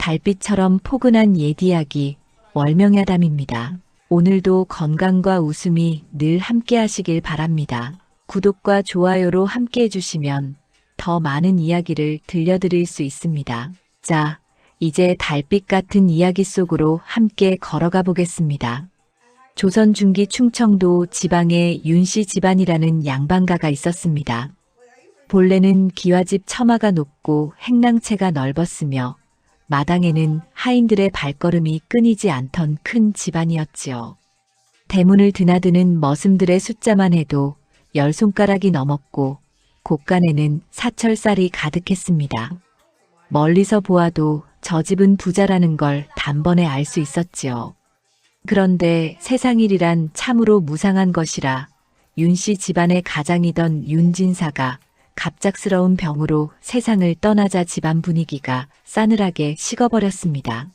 달빛처럼 포근한 옛 이야기, 월명야담입니다. 오늘도 건강과 웃음이 늘 함께 하시길 바랍니다. 구독과 좋아요로 함께 해주시면 더 많은 이야기를 들려드릴 수 있습니다. 자, 이제 달빛 같은 이야기 속으로 함께 걸어가 보겠습니다. 조선 중기 충청도 지방에 윤씨 집안이라는 양반가가 있었습니다. 본래는 기와집 처마가 높고 행랑채가 넓었으며 마당에는 하인들의 발걸음이 끊이지 않던 큰 집안이었지요. 대문을 드나드는 머슴들의 숫자만 해도 10손가락이 넘었고 곳간에는 사철쌀이 가득했습니다. 멀리서 보아도 저 집은 부자라는 걸 단번에 알 수 있었지요. 그런데 세상일이란 참으로 무상한 것이라 윤씨 집안의 가장이던 윤진사가 갑작스러운 병으로 세상을 떠나자 집안 분위기가 싸늘하게 식어버렸습니다.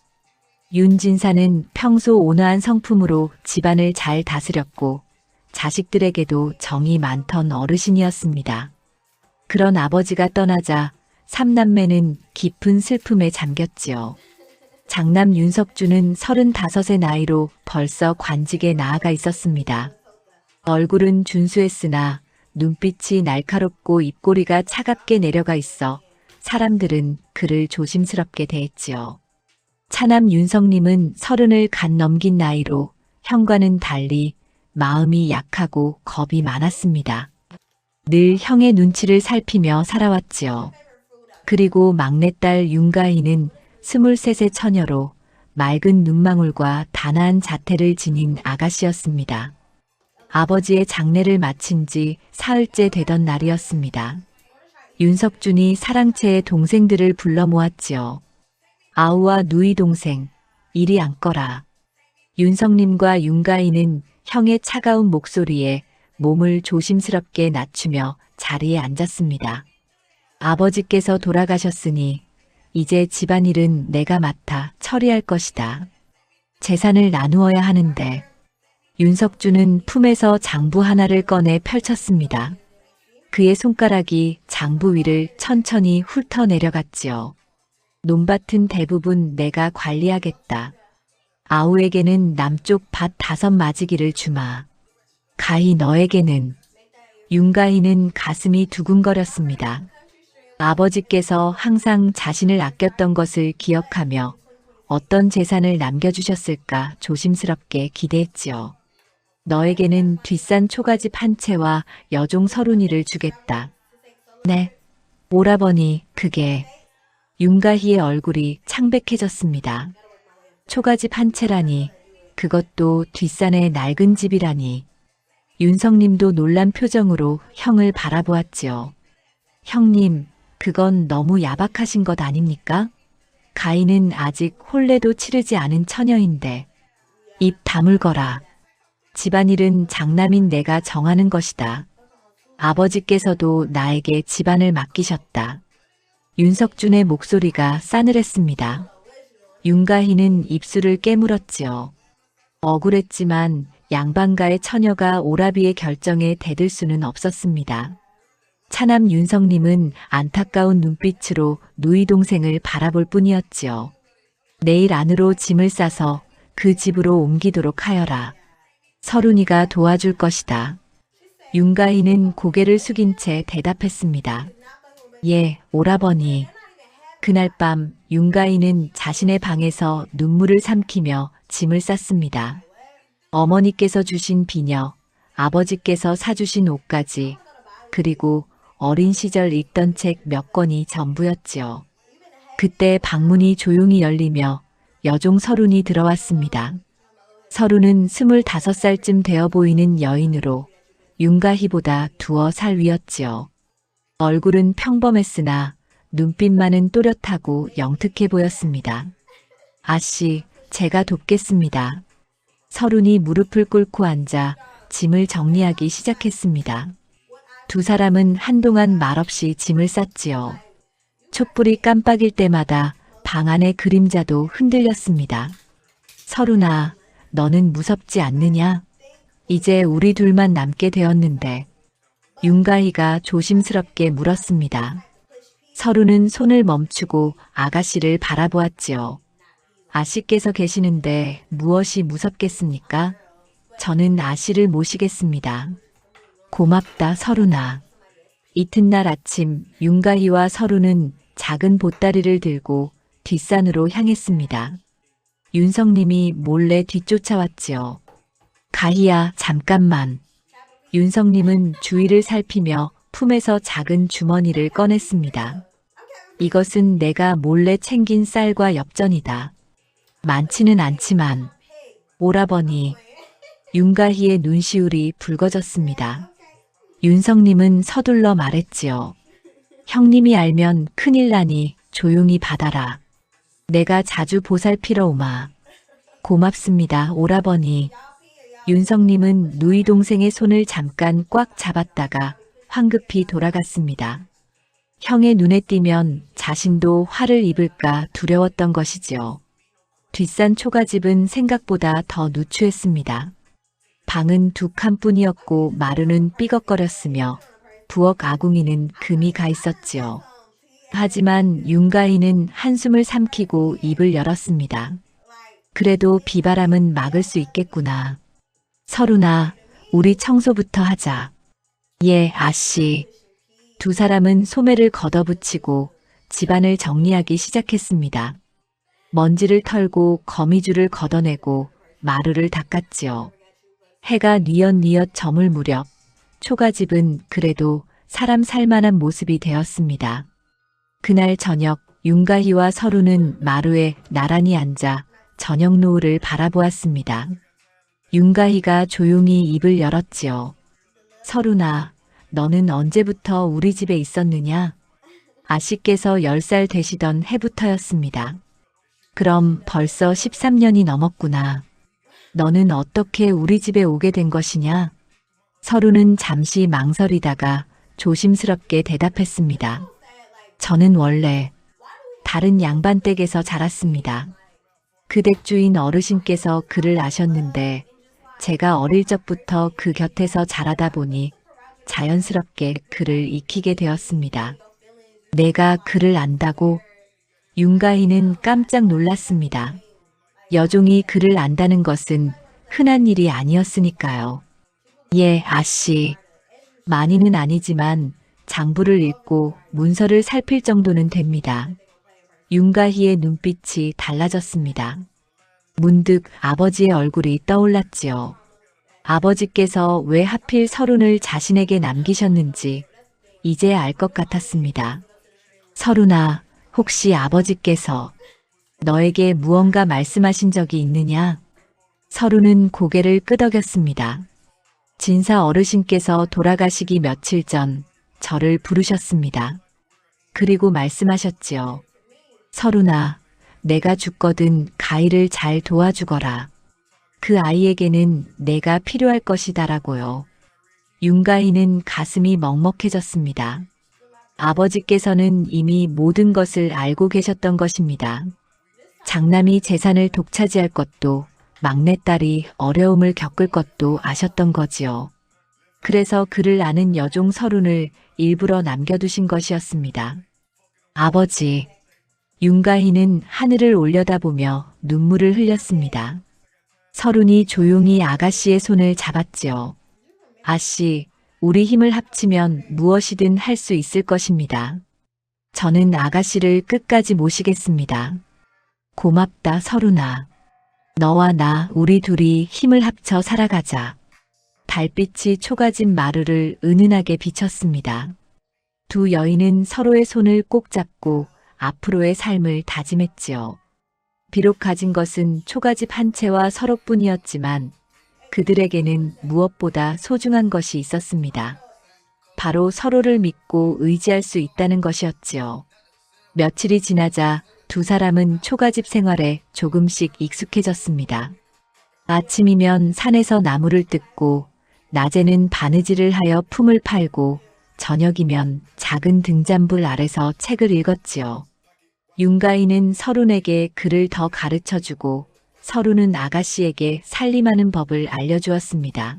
윤진사는 평소 온화한 성품으로 집안을 잘 다스렸고 자식들에게도 정이 많던 어르신이었습니다. 그런 아버지가 떠나자 삼남매는 깊은 슬픔에 잠겼지요. 장남 윤석주는 35의 나이로 벌써 관직에 나아가 있었습니다. 얼굴은 준수했으나 눈빛이 날카롭고 입꼬리가 차갑게 내려가 있어 사람들은 그를 조심스럽게 대했지요. 차남 윤석님은 30을 갓 넘긴 나이로 형과는 달리 마음이 약하고 겁이 많았습니다. 늘 형의 눈치를 살피며 살아왔지요. 그리고 막내딸 윤가희는 23의 처녀로 맑은 눈망울과 단아한 자태를 지닌 아가씨였습니다. 아버지의 장례를 마친 지 사흘째 되던 날이었습니다. 윤석준이 사랑채의 동생들을 불러 모았지요. 아우와 누이 동생, 이리 앉거라. 윤석님과 윤가희는 형의 차가운 목소리에 몸을 조심스럽게 낮추며 자리에 앉았습니다. 아버지께서 돌아가셨으니 이제 집안일은 내가 맡아 처리할 것이다. 재산을 나누어야 하는데 윤석주는 품에서 장부 하나를 꺼내 펼쳤습니다. 그의 손가락이 장부 위를 천천히 훑어 내려갔지요. 논밭은 대부분 내가 관리하겠다. 아우에게는 남쪽 밭 5마지기를 주마. 가희 너에게는. 윤가희는 가슴이 두근거렸습니다. 아버지께서 항상 자신을 아꼈던 것을 기억하며 어떤 재산을 남겨주셨을까 조심스럽게 기대했지요. 너에게는 뒷산 초가집 한 채와 여종 서른이를 주겠다. 네, 오라버니, 그게. 윤가희의 얼굴이 창백해졌습니다. 초가집 한 채라니, 그것도 뒷산의 낡은 집이라니. 윤석님도 놀란 표정으로 형을 바라보았지요. 형님, 그건 너무 야박하신 것 아닙니까? 가희는 아직 혼례도 치르지 않은 처녀인데. 입 다물거라. 집안일은 장남인 내가 정하는 것이다. 아버지께서도 나에게 집안을 맡기셨다. 윤석준의 목소리가 싸늘했습니다. 윤가희는 입술을 깨물었지요. 억울했지만 양반가의 처녀가 오라비의 결정에 대들 수는 없었습니다. 차남 윤석님은 안타까운 눈빛으로 누이 동생을 바라볼 뿐이었지요. 내일 안으로 짐을 싸서 그 집으로 옮기도록 하여라. 서른이가 도와줄 것이다. 윤가희는 고개를 숙인 채 대답했습니다. 예, 오라버니. 그날 밤 윤가희는 자신의 방에서 눈물을 삼키며 짐을 쌌습니다. 어머니께서 주신 비녀, 아버지께서 사주신 옷까지, 그리고 어린 시절 읽던 책 몇 권이 전부였지요. 그때 방문이 조용히 열리며 여종 서른이 들어왔습니다. 서른은 25살쯤 되어 보이는 여인으로 윤가희보다 2살 위였지요. 얼굴은 평범했으나 눈빛만은 또렷하고 영특해 보였습니다. 아씨, 제가 돕겠습니다. 서른이 무릎을 꿇고 앉아 짐을 정리하기 시작했습니다. 두 사람은 한동안 말없이 짐을 쌌지요. 촛불이 깜빡일 때마다 방 안의 그림자도 흔들렸습니다. 서른아, 너는 무섭지 않느냐? 이제 우리 둘만 남게 되었는데. 윤가희가 조심스럽게 물었습니다. 서루는 손을 멈추고 아가씨를 바라보았지요. 아씨께서 계시는데 무엇이 무섭겠습니까? 저는 아씨를 모시겠습니다. 고맙다, 서루나. 이튿날 아침 윤가희와 서루는 작은 보따리를 들고 뒷산으로 향했습니다. 윤성님이 몰래 뒤쫓아왔지요. 가희야, 잠깐만. 윤성님은 주위를 살피며 품에서 작은 주머니를 꺼냈습니다. 이것은 내가 몰래 챙긴 쌀과 엽전이다. 많지는 않지만. 오라버니. 윤가희의 눈시울이 붉어졌습니다. 윤성님은 서둘러 말했지요. 형님이 알면 큰일 나니 조용히 받아라. 내가 자주 보살피러 오마. 고맙습니다, 오라버니. 윤성님은 누이 동생의 손을 잠깐 꽉 잡았다가 황급히 돌아갔습니다. 형의 눈에 띄면 자신도 화를 입을까 두려웠던 것이지요. 뒷산 초가집은 생각보다 더 누추했습니다. 방은 두 칸뿐이었고 마루는 삐걱거렸으며 부엌 아궁이는 금이 가 있었지요. 하지만 윤가희는 한숨을 삼키고 입을 열었습니다. 그래도 비바람은 막을 수 있겠구나. 서루나, 우리 청소부터 하자. 예, 아씨. 두 사람은 소매를 걷어붙이고 집안을 정리하기 시작했습니다. 먼지를 털고 거미줄을 걷어내고 마루를 닦았지요. 해가 뉘엿뉘엿 저물 무렵 초가집은 그래도 사람 살만한 모습이 되었습니다. 그날 저녁 윤가희와 서루는 마루에 나란히 앉아 저녁 노을을 바라보았습니다. 윤가희가 조용히 입을 열었지요. 서루나, 너는 언제부터 우리 집에 있었느냐? 아씨께서 10살 되시던 해부터였습니다. 그럼 벌써 13년이 넘었구나. 너는 어떻게 우리 집에 오게 된 것이냐? 서루는 잠시 망설이다가 조심스럽게 대답했습니다. 저는 원래 다른 양반댁에서 자랐습니다. 그 댁 주인 어르신께서 그를 아셨는데 제가 어릴 적부터 그 곁에서 자라다 보니 자연스럽게 그를 익히게 되었습니다. 내가 그를 안다고? 윤가희는 깜짝 놀랐습니다. 여종이 그를 안다는 것은 흔한 일이 아니었으니까요. 예, 아씨. 많이는 아니지만 장부를 읽고 문서를 살필 정도는 됩니다. 윤가희의 눈빛이 달라졌습니다. 문득 아버지의 얼굴이 떠올랐지요. 아버지께서 왜 하필 서룬을 자신에게 남기셨는지 이제 알 것 같았습니다. 서룬아, 혹시 아버지께서 너에게 무언가 말씀하신 적이 있느냐? 서룬은 고개를 끄덕였습니다. 진사 어르신께서 돌아가시기 며칠 전 저를 부르셨습니다. 그리고 말씀하셨지요. 서룬아, 내가 죽거든 가희를 잘 도와주거라. 그 아이에게는 내가 필요할 것이다라고요. 윤가희는 가슴이 먹먹해졌습니다. 아버지께서는 이미 모든 것을 알고 계셨던 것입니다. 장남이 재산을 독차지할 것도 막내딸이 어려움을 겪을 것도 아셨던 거지요. 그래서 그를 아는 여종 서룬을 일부러 남겨두신 것이었습니다. 아버지. 윤가희는 하늘을 올려다보며 눈물을 흘렸습니다. 서룬이 조용히 아가씨의 손을 잡았지요. 아씨, 우리 힘을 합치면 무엇이든 할 수 있을 것입니다. 저는 아가씨를 끝까지 모시겠습니다. 고맙다, 서룬아. 너와 나 우리 둘이 힘을 합쳐 살아가자. 달빛이 초가집 마루를 은은하게 비쳤습니다. 두 여인은 서로의 손을 꼭 잡고 앞으로의 삶을 다짐했지요. 비록 가진 것은 초가집 한 채와 서로뿐이었지만 그들에게는 무엇보다 소중한 것이 있었습니다. 바로 서로를 믿고 의지할 수 있다는 것이었지요. 며칠이 지나자 두 사람은 초가집 생활에 조금씩 익숙해졌습니다. 아침이면 산에서 나무를 뜯고 낮에는 바느질을 하여 품을 팔고 저녁이면 작은 등잔불 아래서 책을 읽었지요. 윤가희는 서룬에게 글을 더 가르쳐주고 서룬은 아가씨에게 살림하는 법을 알려주었습니다.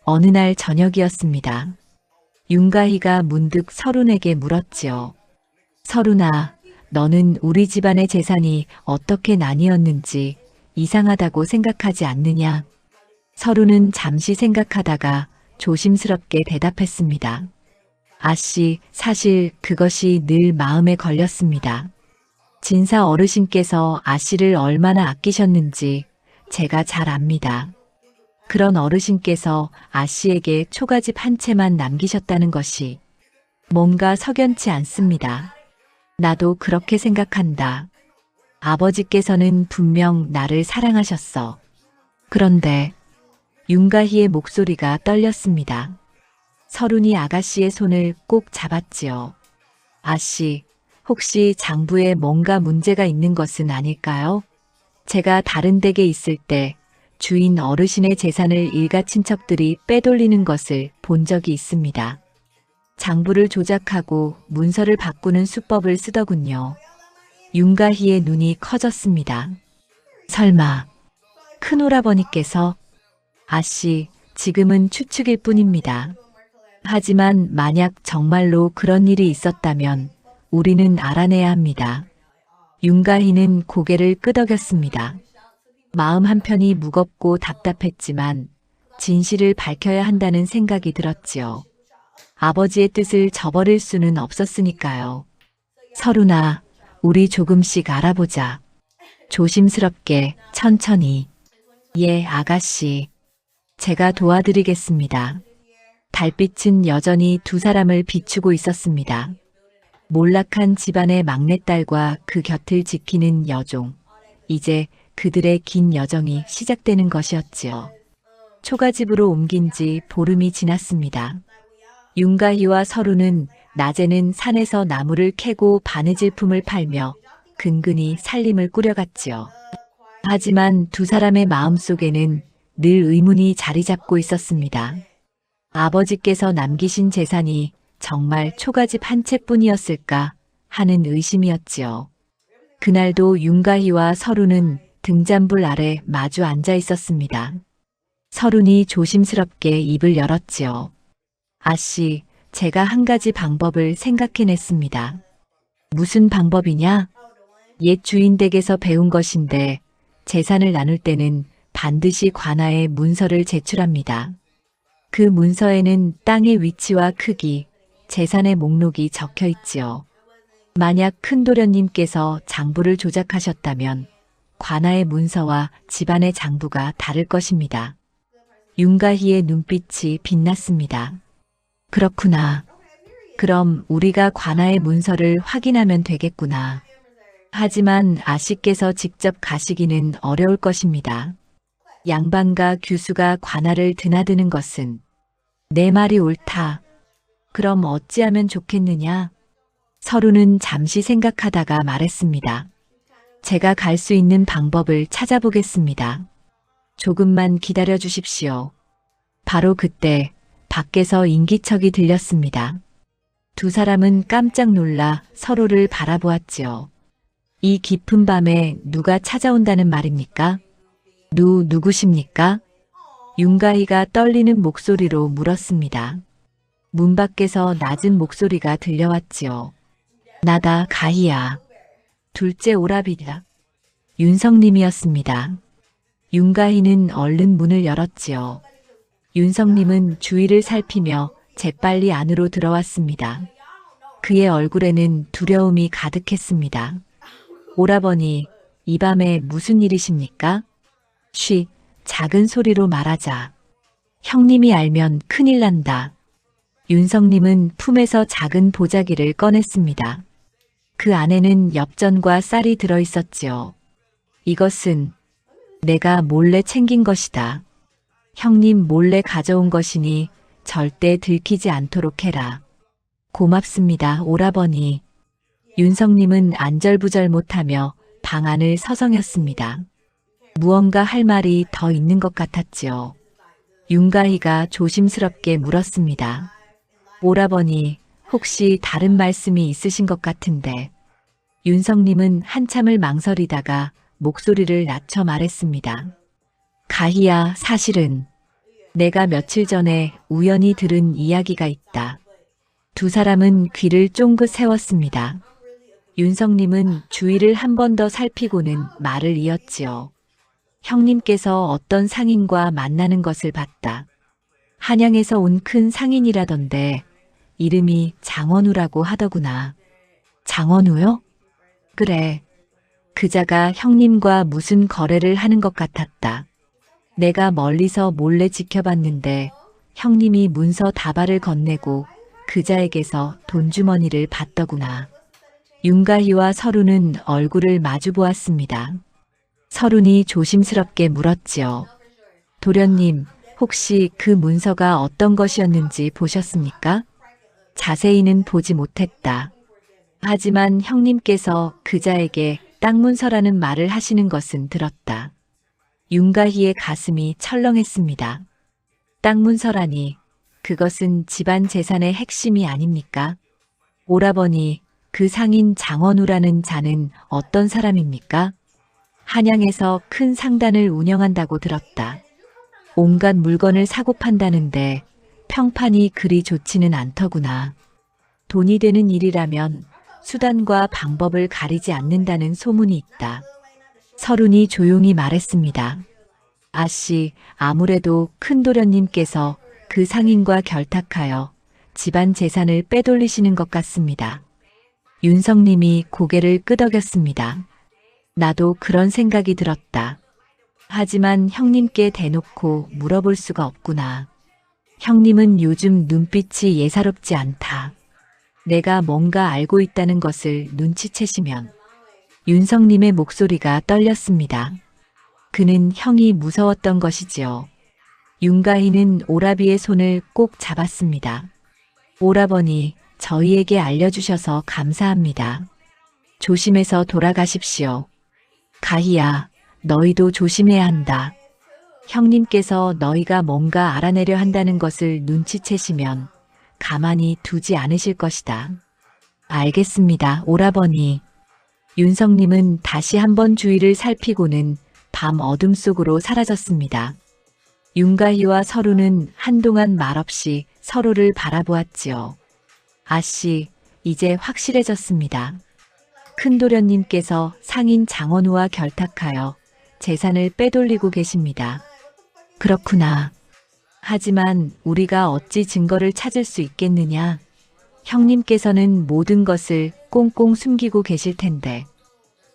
어느 날 저녁이었습니다. 윤가희가 문득 서룬에게 물었지요. 설훈아, 너는 우리 집안의 재산이 어떻게 나뉘었는지 이상하다고 생각하지 않느냐? 설훈은 잠시 생각하다가 조심스럽게 대답했습니다. 아씨, 사실 그것이 늘 마음에 걸렸습니다. 진사 어르신께서 아씨를 얼마나 아끼셨는지 제가 잘 압니다. 그런 어르신께서 아씨에게 초가집 한 채만 남기셨다는 것이 뭔가 석연치 않습니다. 나도 그렇게 생각한다. 아버지께서는 분명 나를 사랑하셨어. 그런데 윤가희의 목소리가 떨렸습니다. 설훈이 아가씨의 손을 꼭 잡았지요. 아씨, 혹시 장부에 뭔가 문제가 있는 것은 아닐까요? 제가 다른 댁에 있을 때 주인 어르신의 재산을 일가 친척들이 빼돌리는 것을 본 적이 있습니다. 장부를 조작하고 문서를 바꾸는 수법을 쓰더군요. 윤가희의 눈이 커졌습니다. 설마 큰오라버니께서? 아씨, 지금은 추측일 뿐입니다. 하지만 만약 정말로 그런 일이 있었다면 우리는 알아내야 합니다. 윤가희는 고개를 끄덕였습니다. 마음 한편이 무겁고 답답했지만 진실을 밝혀야 한다는 생각이 들었지요. 아버지의 뜻을 저버릴 수는 없었으니까요. 설훈아, 우리 조금씩 알아보자. 조심스럽게, 천천히. 예, 아가씨. 제가 도와드리겠습니다. 달빛은 여전히 두 사람을 비추고 있었습니다. 몰락한 집안의 막내딸과 그 곁을 지키는 여종. 이제 그들의 긴 여정이 시작되는 것이었지요. 초가집으로 옮긴 지 보름이 지났습니다. 윤가희와 설훈은 낮에는 산에서 나무를 캐고 바느질품을 팔며 근근히 살림을 꾸려갔지요. 하지만 두 사람의 마음속에는 늘 의문이 자리 잡고 있었습니다. 아버지께서 남기신 재산이 정말 초가집 한 채뿐이었을까 하는 의심이었지요. 그날도 윤가희와 설훈은 등잔불 아래 마주 앉아 있었습니다. 설훈이 조심스럽게 입을 열었지요. 아씨, 제가 한 가지 방법을 생각해냈습니다. 무슨 방법이냐? 옛 주인 댁에서 배운 것인데 재산을 나눌 때는 반드시 관아에 문서를 제출합니다. 그 문서에는 땅의 위치와 크기, 재산의 목록이 적혀 있지요. 만약 큰도련님께서 장부를 조작하셨다면 관아의 문서와 집안의 장부가 다를 것입니다. 윤가희의 눈빛이 빛났습니다. 그렇구나. 그럼 우리가 관아의 문서를 확인하면 되겠구나. 하지만 아씨께서 직접 가시기는 어려울 것입니다. 양반과 규수가 관아를 드나드는 것은 내 말이 옳다. 그럼 어찌하면 좋겠느냐? 설훈은 잠시 생각하다가 말했습니다. 제가 갈 수 있는 방법을 찾아보겠습니다. 조금만 기다려 주십시오. 바로 그때 밖에서 인기척이 들렸습니다. 두 사람은 깜짝 놀라 서로를 바라보았지요. 이 깊은 밤에 누가 찾아온다는 말입니까? 누구십니까? 윤가희가 떨리는 목소리로 물었습니다. 문 밖에서 낮은 목소리가 들려왔지요. 나다, 가희야. 둘째 오라비다. 윤성님이었습니다. 윤가희는 얼른 문을 열었지요. 윤성님은 주위를 살피며 재빨리 안으로 들어왔습니다. 그의 얼굴에는 두려움이 가득했습니다. 오라버니, 이 밤에 무슨 일이십니까? 쉬, 작은 소리로 말하자. 형님이 알면 큰일 난다. 윤성님은 품에서 작은 보자기를 꺼냈습니다. 그 안에는 엽전과 쌀이 들어있었지요. 이것은 내가 몰래 챙긴 것이다. 형님 몰래 가져온 것이니 절대 들키지 않도록 해라. 고맙습니다, 오라버니. 윤성님은 안절부절 못하며 방 안을 서성였습니다. 무언가 할 말이 더 있는 것 같았지요. 윤가희가 조심스럽게 물었습니다. 오라버니, 혹시 다른 말씀이 있으신 것 같은데. 윤성님은 한참을 망설이다가 목소리를 낮춰 말했습니다. 가희야, 사실은 내가 며칠 전에 우연히 들은 이야기가 있다. 두 사람은 귀를 쫑긋 세웠습니다. 윤성님은 주위를 한 번 더 살피고는 말을 이었지요. 형님께서 어떤 상인과 만나는 것을 봤다. 한양에서 온 큰 상인이라던데 이름이 장원우라고 하더구나. 장원우요? 그래. 그자가 형님과 무슨 거래를 하는 것 같았다. 내가 멀리서 몰래 지켜봤는데 형님이 문서 다발을 건네고 그자에게서 돈주머니를 받더구나. 윤가희와 서lun은 얼굴을 마주 보았습니다. 서lun이 조심스럽게 물었지요. 도련님, 혹시 그 문서가 어떤 것이었는지 보셨습니까? 자세히는 보지 못했다. 하지만 형님께서 그자에게 땅 문서라는 말을 하시는 것은 들었다. 윤가희의 가슴이 철렁했습니다. 땅 문서라니, 그것은 집안 재산의 핵심이 아닙니까? 오라버니, 그 상인 장원우라는 자는 어떤 사람입니까? 한양에서 큰 상단을 운영한다고 들었다. 온갖 물건을 사고 판다는데 평판이 그리 좋지는 않더구나. 돈이 되는 일이라면 수단과 방법을 가리지 않는다는 소문이 있다. 서lun이 조용히 말했습니다. 아씨, 아무래도 큰도련님께서 그 상인과 결탁하여 집안 재산을 빼돌리시는 것 같습니다. 윤성님이 고개를 끄덕였습니다. 나도 그런 생각이 들었다. 하지만 형님께 대놓고 물어볼 수가 없구나. 형님은 요즘 눈빛이 예사롭지 않다. 내가 뭔가 알고 있다는 것을 눈치채시면. 윤성님의 목소리가 떨렸습니다. 그는 형이 무서웠던 것이지요. 윤가희는 오라비의 손을 꼭 잡았습니다. 오라버니, 저희에게 알려주셔서 감사합니다. 조심해서 돌아가십시오. 가희야, 너희도 조심해야 한다. 형님께서 너희가 뭔가 알아내려 한다는 것을 눈치채시면 가만히 두지 않으실 것이다. 알겠습니다, 오라버니. 윤성님은 다시 한번 주위를 살피고는 밤 어둠 속으로 사라졌습니다. 윤가희와 서lun은 한동안 말없이 서로를 바라보았지요. 아씨, 이제 확실해졌습니다. 큰도련님께서 상인 장원우와 결탁하여 재산을 빼돌리고 계십니다. 그렇구나. 하지만 우리가 어찌 증거를 찾을 수 있겠느냐? 형님께서는 모든 것을 꽁꽁 숨기고 계실 텐데.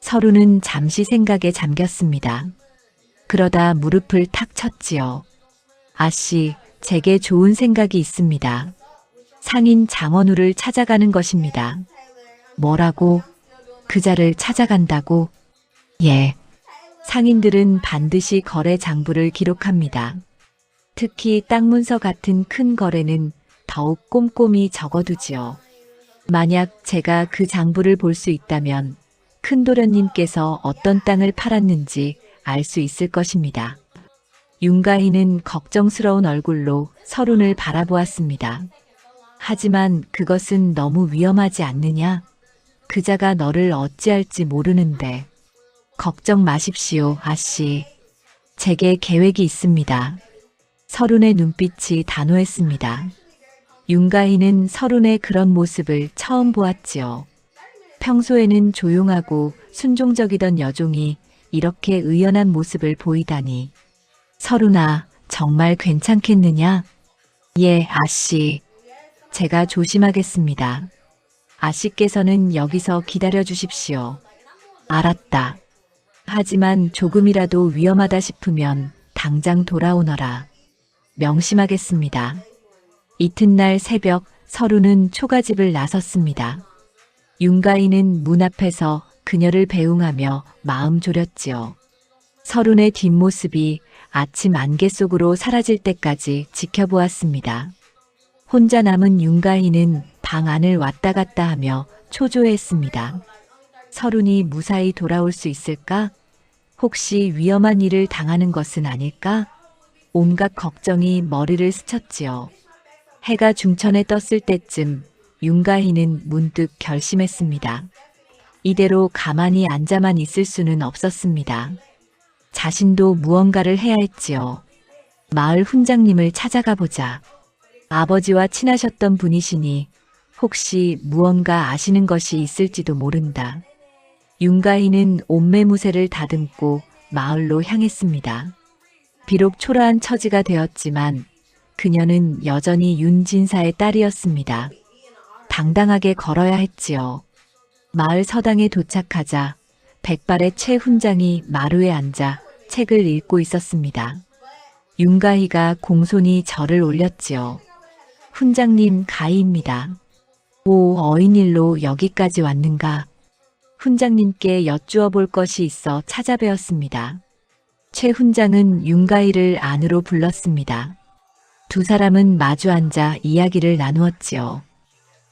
서lun은 잠시 생각에 잠겼습니다. 그러다 무릎을 탁 쳤지요. 아씨, 제게 좋은 생각이 있습니다. 상인 장원우를 찾아가는 것입니다. 뭐라고? 그자를 찾아간다고? 예. 상인들은 반드시 거래 장부를 기록합니다. 특히 땅 문서 같은 큰 거래는 더욱 꼼꼼히 적어두지요. 만약 제가 그 장부를 볼 수 있다면 큰도련님께서 어떤 땅을 팔았는지 알 수 있을 것입니다. 윤가희는 걱정스러운 얼굴로 서lun을 바라보았습니다. 하지만 그것은 너무 위험하지 않느냐? 그자가 너를 어찌할지 모르는데. 걱정 마십시오, 아씨. 제게 계획이 있습니다. 서lun의 눈빛이 단호했습니다. 윤가희는 서lun의 그런 모습을 처음 보았지요. 평소에는 조용하고 순종적이던 여종이 이렇게 의연한 모습을 보이다니. 서lun아, 정말 괜찮겠느냐? 예, 아씨. 제가 조심하겠습니다. 아씨께서는 여기서 기다려 주십시오. 알았다. 하지만 조금이라도 위험하다 싶으면 당장 돌아오너라. 명심하겠습니다. 이튿날 새벽 서lun은 초가집을 나섰습니다. 윤가희는 문 앞에서 그녀를 배웅하며 마음 졸였지요. 서lun의 뒷모습이 아침 안개 속으로 사라질 때까지 지켜보았습니다. 혼자 남은 윤가희는 방 안을 왔다 갔다 하며 초조해했습니다. 서lun이 무사히 돌아올 수 있을까? 혹시 위험한 일을 당하는 것은 아닐까? 온갖 걱정이 머리를 스쳤지요. 해가 중천에 떴을 때쯤 윤가희는 문득 결심했습니다. 이대로 가만히 앉아만 있을 수는 없었습니다. 자신도 무언가를 해야 했지요. 마을 훈장님을 찾아가 보자. 아버지와 친하셨던 분이시니 혹시 무언가 아시는 것이 있을지도 모른다. 윤가희는 옷매무새를 다듬고 마을로 향했습니다. 비록 초라한 처지가 되었지만 그녀는 여전히 윤진사의 딸이었습니다. 당당하게 걸어야 했지요. 마을 서당에 도착하자 백발의 최 훈장이 마루에 앉아 책을 읽고 있었습니다. 윤가희가 공손히 절을 올렸지요. 훈장님 가희입니다. 오, 어인일로 여기까지 왔는가? 훈장님께 여쭈어 볼 것이 있어 찾아뵈었습니다. 최 훈장은 윤가희를 안으로 불렀습니다. 두 사람은 마주 앉아 이야기를 나누었지요.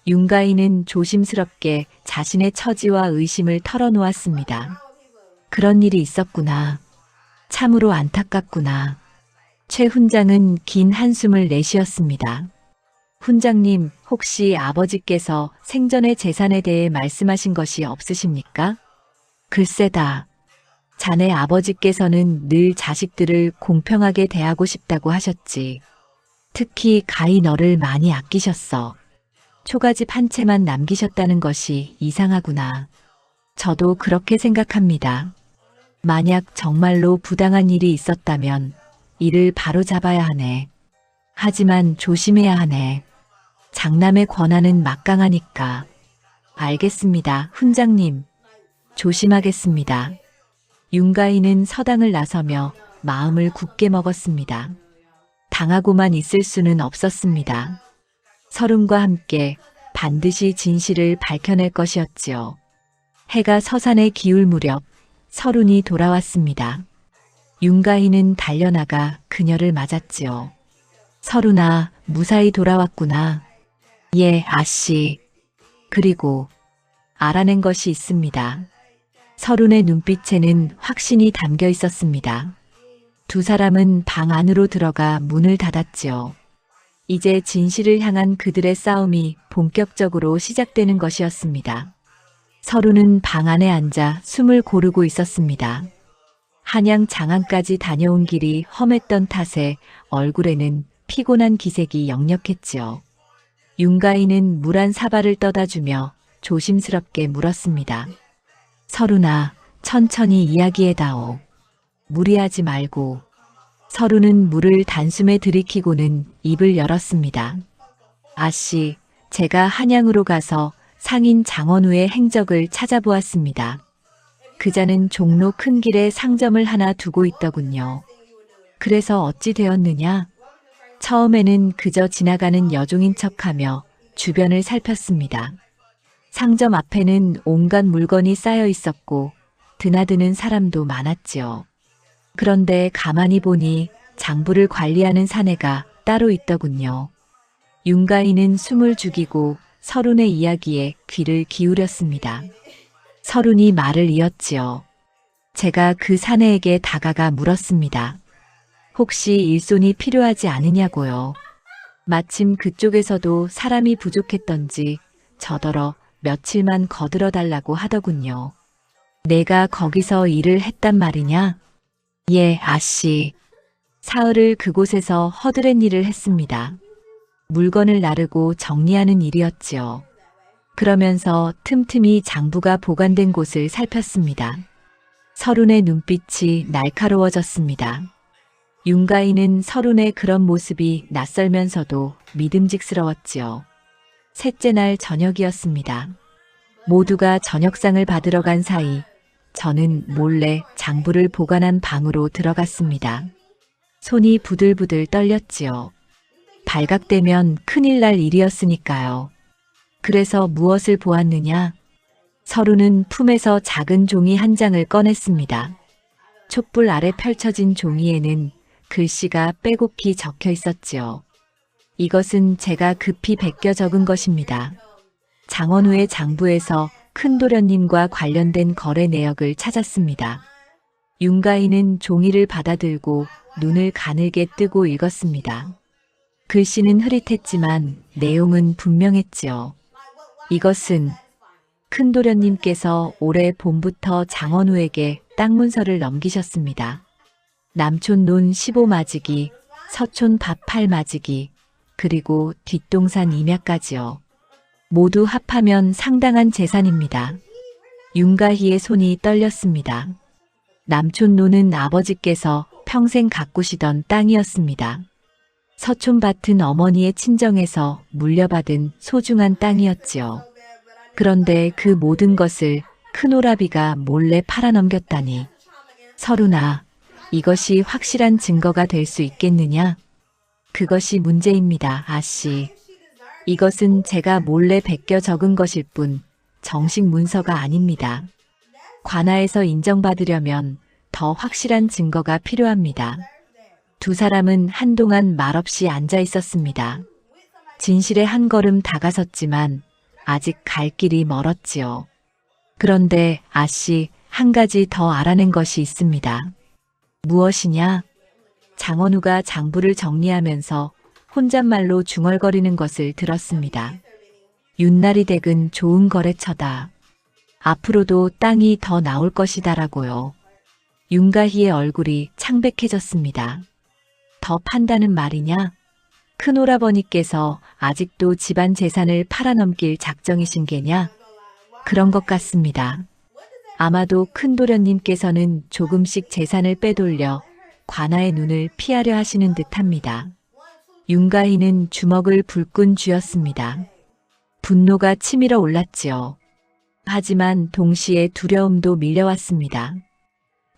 윤가희는 조심스럽게 자신의 처지와 의심을 털어놓았습니다. 그런 일이 있었구나. 참으로 안타깝구나. 최 훈장은 긴 한숨을 내쉬었습니다. 훈장님, 혹시 아버지께서 생전의 재산에 대해 말씀하신 것이 없으십니까? 글쎄다. 자네 아버지께서는 늘 자식들을 공평하게 대하고 싶다고 하셨지. 특히 가히 너를 많이 아끼셨어. 초가집 한 채만 남기셨다는 것이 이상하구나. 저도 그렇게 생각합니다. 만약 정말로 부당한 일이 있었다면 이를 바로잡아야 하네. 하지만 조심해야 하네. 장남의 권한은 막강하니까. 알겠습니다, 훈장님. 조심하겠습니다. 윤가희는 서당을 나서며 마음을 굳게 먹었습니다. 당하고만 있을 수는 없었습니다. 서른과 함께 반드시 진실을 밝혀낼 것이었지요. 해가 서산에 기울 무렵 서른이 돌아왔습니다. 윤가희는 달려나가 그녀를 맞았지요. 서른아, 무사히 돌아왔구나. 예, 아씨. 그리고 알아낸 것이 있습니다. 서른의 눈빛에는 확신이 담겨 있었습니다. 두 사람은 방 안으로 들어가 문을 닫았지요. 이제 진실을 향한 그들의 싸움이 본격적으로 시작되는 것이었습니다. 서른은 방 안에 앉아 숨을 고르고 있었습니다. 한양 장안까지 다녀온 길이 험했던 탓에 얼굴에는 피곤한 기색이 역력했지요. 윤가희는 물 한 사발을 떠다 주며 조심스럽게 물었습니다. 서른아, 천천히 이야기해다오. 무리하지 말고. 서른은 물을 단숨에 들이키고는 입을 열었습니다. 아씨, 제가 한양으로 가서 상인 장원우의 행적을 찾아보았습니다. 그자는 종로 큰 길에 상점을 하나 두고 있더군요. 그래서 어찌 되었느냐? 처음에는 그저 지나가는 여종인 척하며 주변을 살폈습니다. 상점 앞에는 온갖 물건이 쌓여 있었고 드나드는 사람도 많았지요. 그런데 가만히 보니 장부를 관리하는 사내가 따로 있더군요. 윤가희는 숨을 죽이고 서른의 이야기에 귀를 기울였습니다. 서른이 말을 이었지요. 제가 그 사내에게 다가가 물었습니다. 혹시 일손이 필요하지 않으냐고요. 마침 그쪽에서도 사람이 부족했던지 저더러 며칠만 거들어 달라고 하더군요. 내가 거기서 일을 했단 말이냐? 예, 아씨. 사흘을 그곳에서 허드렛 일을 했습니다. 물건을 나르고 정리하는 일이었지요. 그러면서 틈틈이 장부가 보관된 곳을 살폈습니다. 서른의 눈빛이 날카로워졌습니다. 윤가희는 서른의 그런 모습이 낯설면서도 믿음직스러웠지요. 셋째 날 저녁이었습니다. 모두가 저녁상을 받으러 간 사이 저는 몰래 장부를 보관한 방으로 들어갔습니다. 손이 부들부들 떨렸지요. 발각되면 큰일 날 일이었으니까요. 그래서 무엇을 보았느냐? 서른은 품에서 작은 종이 한 장을 꺼냈습니다. 촛불 아래 펼쳐진 종이에는 글씨가 빼곡히 적혀 있었지요. 이것은 제가 급히 베껴 적은 것입니다. 장원우의 장부에서 큰도련님과 관련된 거래 내역을 찾았습니다. 윤가희는 종이를 받아들고 눈을 가늘게 뜨고 읽었습니다. 글씨는 흐릿했지만 내용은 분명했지요. 이것은 큰도련님께서 올해 봄부터 장원우에게 땅 문서를 넘기셨습니다. 남촌 논 15마지기, 서촌 밥 8마지기, 그리고 뒷동산 임야까지요. 모두 합하면 상당한 재산입니다. 윤가희의 손이 떨렸습니다. 남촌노는 아버지께서 평생 가꾸시던 땅이었습니다. 서촌밭은 어머니의 친정에서 물려받은 소중한 땅이었지요. 그런데 그 모든 것을 큰오라비가 몰래 팔아넘겼다니. 설훈아, 이것이 확실한 증거가 될 수 있겠느냐? 그것이 문제입니다, 아씨. 이것은 제가 몰래 베껴 적은 것일 뿐 정식 문서가 아닙니다. 관아에서 인정받으려면 더 확실한 증거가 필요합니다. 두 사람은 한동안 말없이 앉아 있었습니다. 진실에 한 걸음 다가섰지만 아직 갈 길이 멀었지요. 그런데 아씨, 한 가지 더 알아낸 것이 있습니다. 무엇이냐? 장원우가 장부를 정리하면서 혼잣말로 중얼거리는 것을 들었습니다. 윤날이 댁은 좋은 거래처다. 앞으로도 땅이 더 나올 것이다라고요. 윤가희의 얼굴이 창백해졌습니다. 더 판다는 말이냐? 큰오라버니께서 아직도 집안 재산을 팔아넘길 작정이신 게냐? 그런 것 같습니다. 아마도 큰도련님께서는 조금씩 재산을 빼돌려 관아의 눈을 피하려 하시는 듯합니다. 윤가희는 주먹을 불끈 쥐었습니다. 분노가 치밀어 올랐지요. 하지만 동시에 두려움도 밀려왔습니다.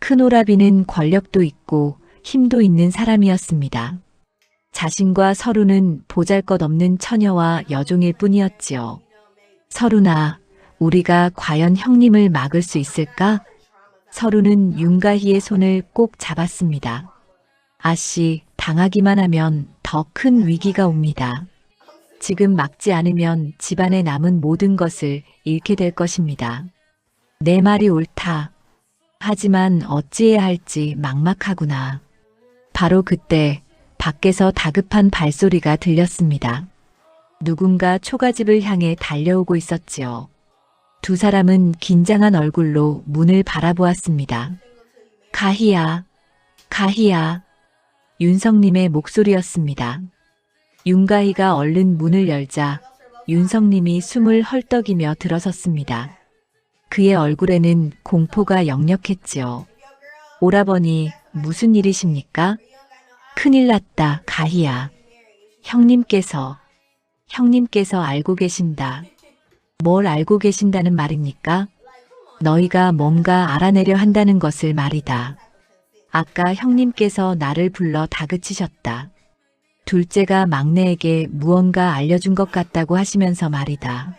큰오라비는 권력도 있고 힘도 있는 사람이었습니다. 자신과 설우는 보잘것없는 처녀와 여종일 뿐이었지요. 설우나, 우리가 과연 형님을 막을 수 있을까? 설우는 윤가희의 손을 꼭 잡았습니다. 아씨, 당하기만 하면 더 큰 위기가 옵니다. 지금 막지 않으면 집안에 남은 모든 것을 잃게 될 것입니다. 내 말이 옳다. 하지만 어찌해야 할지 막막하구나. 바로 그때 밖에서 다급한 발소리가 들렸습니다. 누군가 초가집을 향해 달려오고 있었지요. 두 사람은 긴장한 얼굴로 문을 바라보았습니다. 가희야, 가희야. 윤성님의 목소리였습니다. 윤가희가 얼른 문을 열자 윤성님이 숨을 헐떡이며 들어섰습니다. 그의 얼굴에는 공포가 역력했지요. 오라버니, 무슨 일이십니까? 큰일 났다, 가희야. 형님께서 알고 계신다. 뭘 알고 계신다는 말입니까? 너희가 뭔가 알아내려 한다는 것을 말이다. 아까 형님께서 나를 불러 다그치셨다. 둘째가 막내에게 무언가 알려준 것 같다고 하시면서 말이다.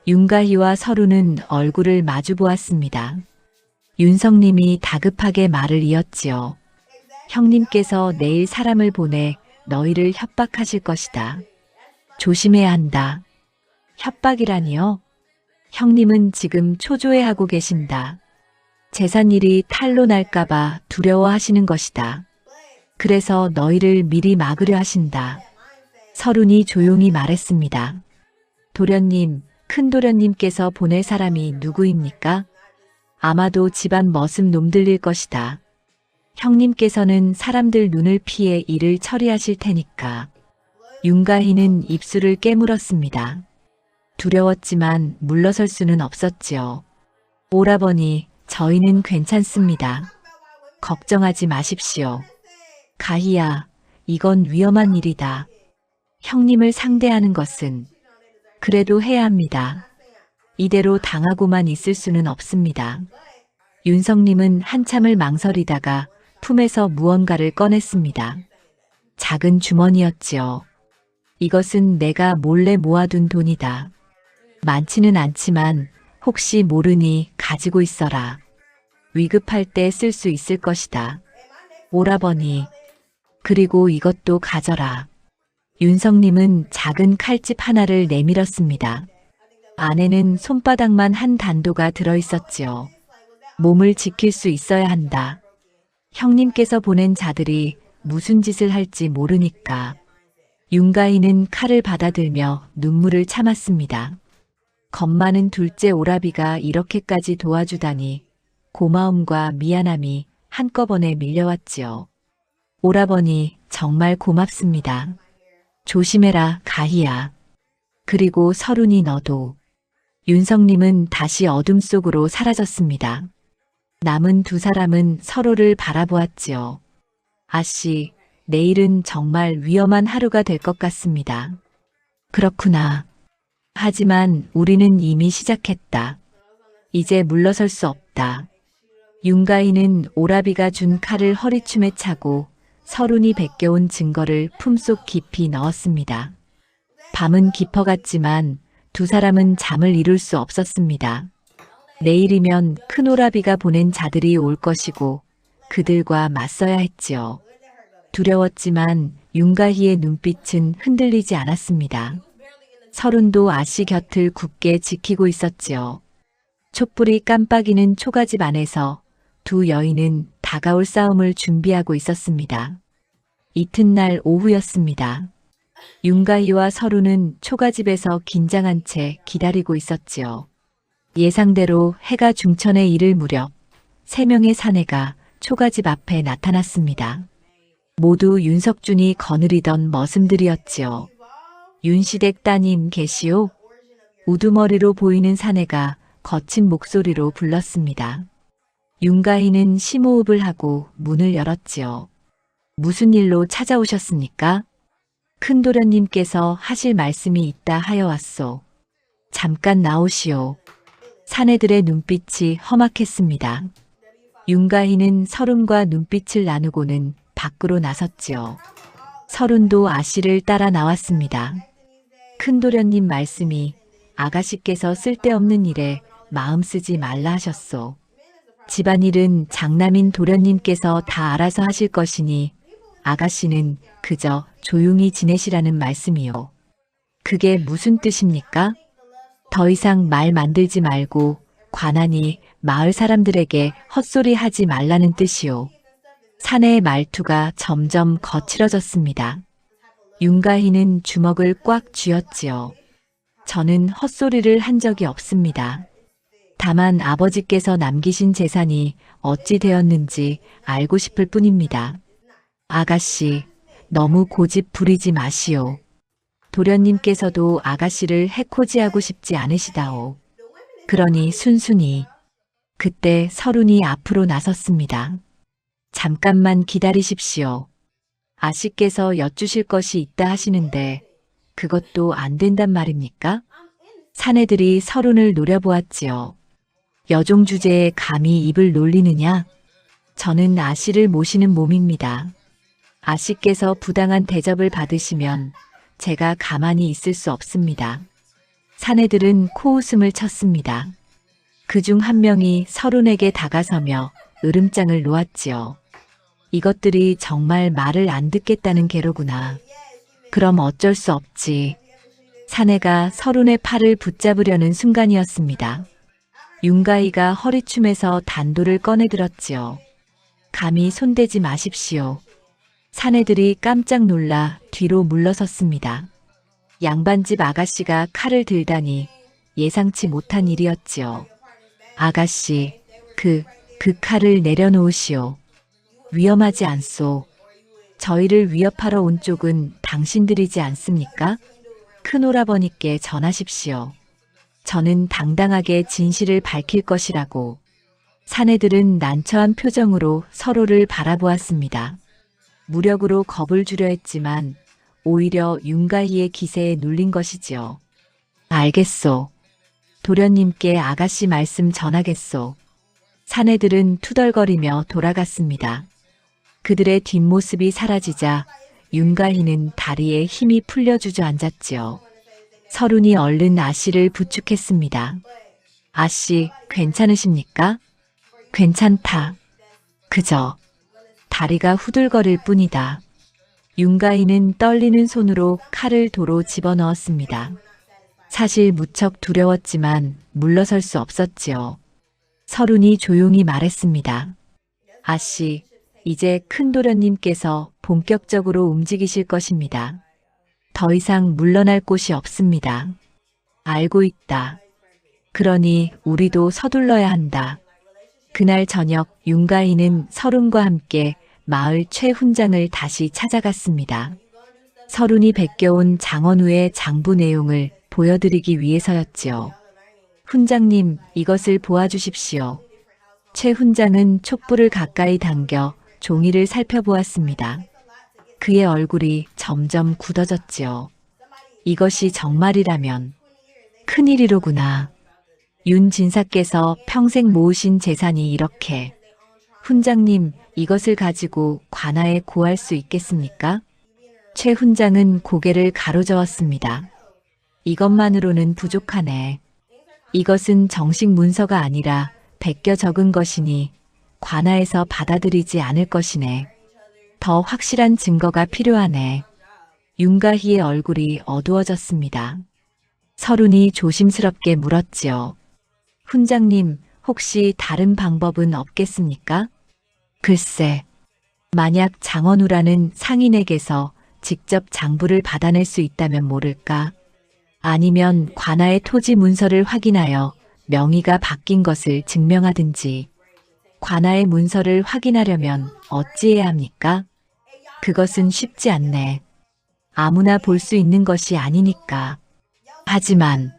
윤가희와 설우는 얼굴을 마주 보았습니다. 윤성님이 다급하게 말을 이었지요. 형님께서 내일 사람을 보내 너희를 협박하실 것이다. 조심해야 한다. 협박이라니요? 형님은 지금 초조해하고 계신다. 재산일이 탈로 날까봐 두려워하시는 것이다. 그래서 너희를 미리 막으려 하신다. 설운이 조용히 말했습니다. 도련님, 큰도련님께서 보낼 사람이 누구입니까? 아마도 집안 머슴 놈들일 것이다. 형님께서는 사람들 눈을 피해 일을 처리하실 테니까. 윤가희는 입술을 깨물었습니다. 두려웠지만 물러설 수는 없었지요. 오라버니, 저희는 괜찮습니다. 걱정하지 마십시오. 가희야, 이건 위험한 일이다. 형님을 상대하는 것은 그래도 해야 합니다. 이대로 당하고만 있을 수는 없습니다. 윤성님은 한참을 망설이다가 품에서 무언가를 꺼냈습니다. 작은 주머니였지요. 이것은 내가 몰래 모아둔 돈이다. 많지는 않지만 혹시 모르니 가지고 있어라. 위급할 때 쓸 수 있을 것이다. 오라버니, 그리고 이것도 가져라. 윤성님은 작은 칼집 하나를 내밀었습니다. 안에는 손바닥만 한 단도가 들어있었지요. 몸을 지킬 수 있어야 한다. 형님께서 보낸 자들이 무슨 짓을 할지 모르니까. 윤가희는 칼을 받아들며 눈물을 참았습니다. 겁 많은 둘째 오라비가 이렇게까지 도와주다니 고마움과 미안함이 한꺼번에 밀려왔지요. 오라버니, 정말 고맙습니다. 조심해라, 가희야. 그리고 서른이 너도. 윤성님은 다시 어둠 속으로 사라졌습니다. 남은 두 사람은 서로를 바라보았지요. 아씨, 내일은 정말 위험한 하루가 될 것 같습니다. 그렇구나. 하지만 우리는 이미 시작했다. 이제 물러설 수 없다. 윤가인은 오라비가 준 칼을 허리춤에 차고 서른이 베껴온 증거를 품속 깊이 넣었습니다. 밤은 깊어갔지만 두 사람은 잠을 이룰 수 없었습니다. 내일이면 큰 오라비가 보낸 자들이 올 것이고 그들과 맞서야 했지요. 두려웠지만 윤가희의 눈빛은 흔들리지 않았습니다. 서른도 아씨 곁을 굳게 지키고 있었지요. 촛불이 깜빡이는 초가집 안에서 두 여인은 다가올 싸움을 준비하고 있었습니다. 이튿날 오후였습니다. 윤가희와 서른은 초가집에서 긴장한 채 기다리고 있었지요. 예상대로 해가 중천에 이를 무렵 3명의 사내가 초가집 앞에 나타났습니다. 모두 윤석준이 거느리던 머슴들이었지요. 윤시댁 따님 계시오? 우두머리로 보이는 사내가 거친 목소리로 불렀습니다. 윤가희는 심호흡을 하고 문을 열었지요. 무슨 일로 찾아오셨습니까? 큰도련님께서 하실 말씀이 있다 하여 왔소. 잠깐 나오시오. 사내들의 눈빛이 험악했습니다. 윤가희는 서른과 눈빛을 나누고는 밖으로 나섰지요. 서른도 아씨를 따라 나왔습니다. 큰도련님 말씀이 아가씨께서 쓸데없는 일에 마음 쓰지 말라 하셨소. 집안일은 장남인 도련님께서 다 알아서 하실 것이니 아가씨는 그저 조용히 지내시라는 말씀이요. 그게 무슨 뜻입니까? 더 이상 말 만들지 말고 관한이 마을 사람들에게 헛소리 하지 말라는 뜻이요. 사내의 말투가 점점 거칠어졌습니다. 윤가희는 주먹을 꽉 쥐었지요. 저는 헛소리를 한 적이 없습니다. 다만 아버지께서 남기신 재산이 어찌 되었는지 알고 싶을 뿐입니다. 아가씨, 너무 고집 부리지 마시오. 도련님께서도 아가씨를 해코지하고 싶지 않으시다오. 그러니 순순히. 그때 서른이 앞으로 나섰습니다. 잠깐만 기다리십시오. 아씨께서 여쭈실 것이 있다 하시는데 그것도 안 된단 말입니까? 사내들이 서른을 노려보았지요. 여종 주제에 감히 입을 놀리느냐? 저는 아씨를 모시는 몸입니다. 아씨께서 부당한 대접을 받으시면 제가 가만히 있을 수 없습니다. 사내들은 코웃음을 쳤습니다. 그중 한 명이 서른에게 다가서며 으름장을 놓았지요. 이것들이 정말 말을 안 듣겠다는 게로구나. 그럼 어쩔 수 없지. 사내가 서른의 팔을 붙잡으려는 순간이었습니다. 윤가희가 허리춤에서 단도를 꺼내들었지요. 감히 손대지 마십시오. 사내들이 깜짝 놀라 뒤로 물러섰습니다. 양반집 아가씨가 칼을 들다니 예상치 못한 일이었지요. 아가씨, 그 칼을 내려놓으시오. 위험하지 않소. 저희를 위협하러 온 쪽은 당신들이지 않습니까? 큰오라버니께 전하십시오. 저는 당당하게 진실을 밝힐 것이라고. 사내들은 난처한 표정으로 서로를 바라보았습니다. 무력으로 겁을 주려 했지만 오히려 윤가희의 기세에 눌린 것이지요. 알겠소. 도련님께 아가씨 말씀 전하겠소. 사내들은 투덜거리며 돌아갔습니다. 그들의 뒷모습이 사라지자 윤가희는 다리에 힘이 풀려 주저앉았지요. 서른이 얼른 아씨를 부축했습니다. 아씨, 괜찮으십니까? 괜찮다. 그저 다리가 후들거릴 뿐이다. 윤가희는 떨리는 손으로 칼을 도로 집어넣었습니다. 사실 무척 두려웠지만 물러설 수 없었지요. 서른이 조용히 말했습니다. 아씨, 이제 큰도련님께서 본격적으로 움직이실 것입니다. 더 이상 물러날 곳이 없습니다. 알고 있다. 그러니 우리도 서둘러야 한다. 그날 저녁 윤가희는 서른과 함께 마을 최훈장을 다시 찾아갔습니다. 서른이 베껴온 장원우의 장부 내용을 보여드리기 위해서였지요. 훈장님, 이것을 보아주십시오. 최 훈장은 촛불을 가까이 당겨 종이를 살펴보았습니다. 그의 얼굴이 점점 굳어졌지요. 이것이 정말이라면 큰일이로구나. 윤 진사께서 평생 모으신 재산이 이렇게. 훈장님, 이것을 가지고 관아에 고할 수 있겠습니까? 최 훈장은 고개를 가로저었습니다. 이것만으로는 부족하네. 이것은 정식 문서가 아니라 베껴 적은 것이니 관아에서 받아들이지 않을 것이네. 더 확실한 증거가 필요하네. 윤가희의 얼굴이 어두워졌습니다. 서른이 조심스럽게 물었지요. 훈장님, 혹시 다른 방법은 없겠습니까? 글쎄, 만약 장원우라는 상인에게서 직접 장부를 받아낼 수 있다면 모를까? 아니면 관아의 토지 문서를 확인하여 명의가 바뀐 것을 증명하든지. 관아의 문서를 확인하려면 어찌해야 합니까? 그것은 쉽지 않네. 아무나 볼 수 있는 것이 아니니까. 하지만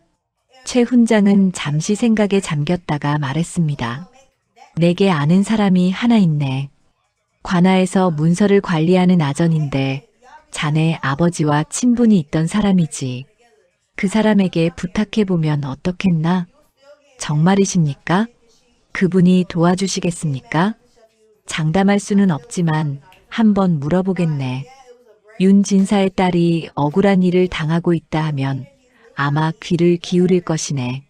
최 훈장은 잠시 생각에 잠겼다가 말했습니다. 내게 아는 사람이 하나 있네. 관아에서 문서를 관리하는 아전인데 자네 아버지와 친분이 있던 사람이지. 그 사람에게 부탁해보면 어떻겠나? 정말이십니까? 그분이 도와주시겠습니까? 장담할 수는 없지만 한번 물어보겠네. 윤 진사의 딸이 억울한 일을 당하고 있다 하면 아마 귀를 기울일 것이네.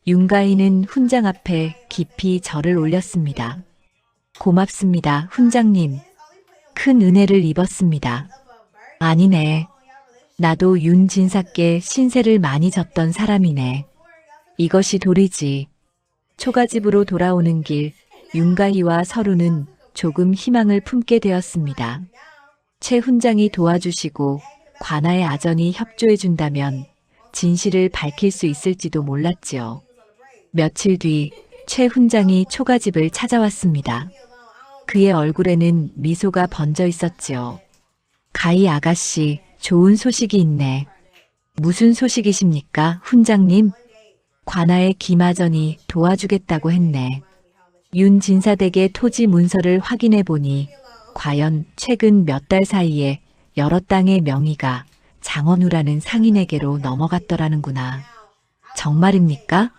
윤가희는 훈장 앞에 깊이 절을 올렸습니다. 고맙습니다, 훈장님. 큰 은혜를 입었습니다. 아니네. 나도 윤 진사께 신세를 많이 졌던 사람이네. 이것이 도리지. 초가집으로 돌아오는 길, 윤가희와 서루는 조금 희망을 품게 되었습니다. 최 훈장이 도와주시고 관아의 아전이 협조해준다면 진실을 밝힐 수 있을지도 몰랐지요. 며칠 뒤 최 훈장이 초가집을 찾아왔습니다. 그의 얼굴에는 미소가 번져 있었지요. 가희 아가씨, 좋은 소식이 있네. 무슨 소식이십니까, 훈장님? 관아의 김아전이 도와주겠다고 했네. 윤 진사댁의 토지 문서를 확인해 보니 과연 최근 몇 달 사이에 여러 땅의 명의가 장원우라는 상인에게로 넘어갔더라는구나. 정말입니까?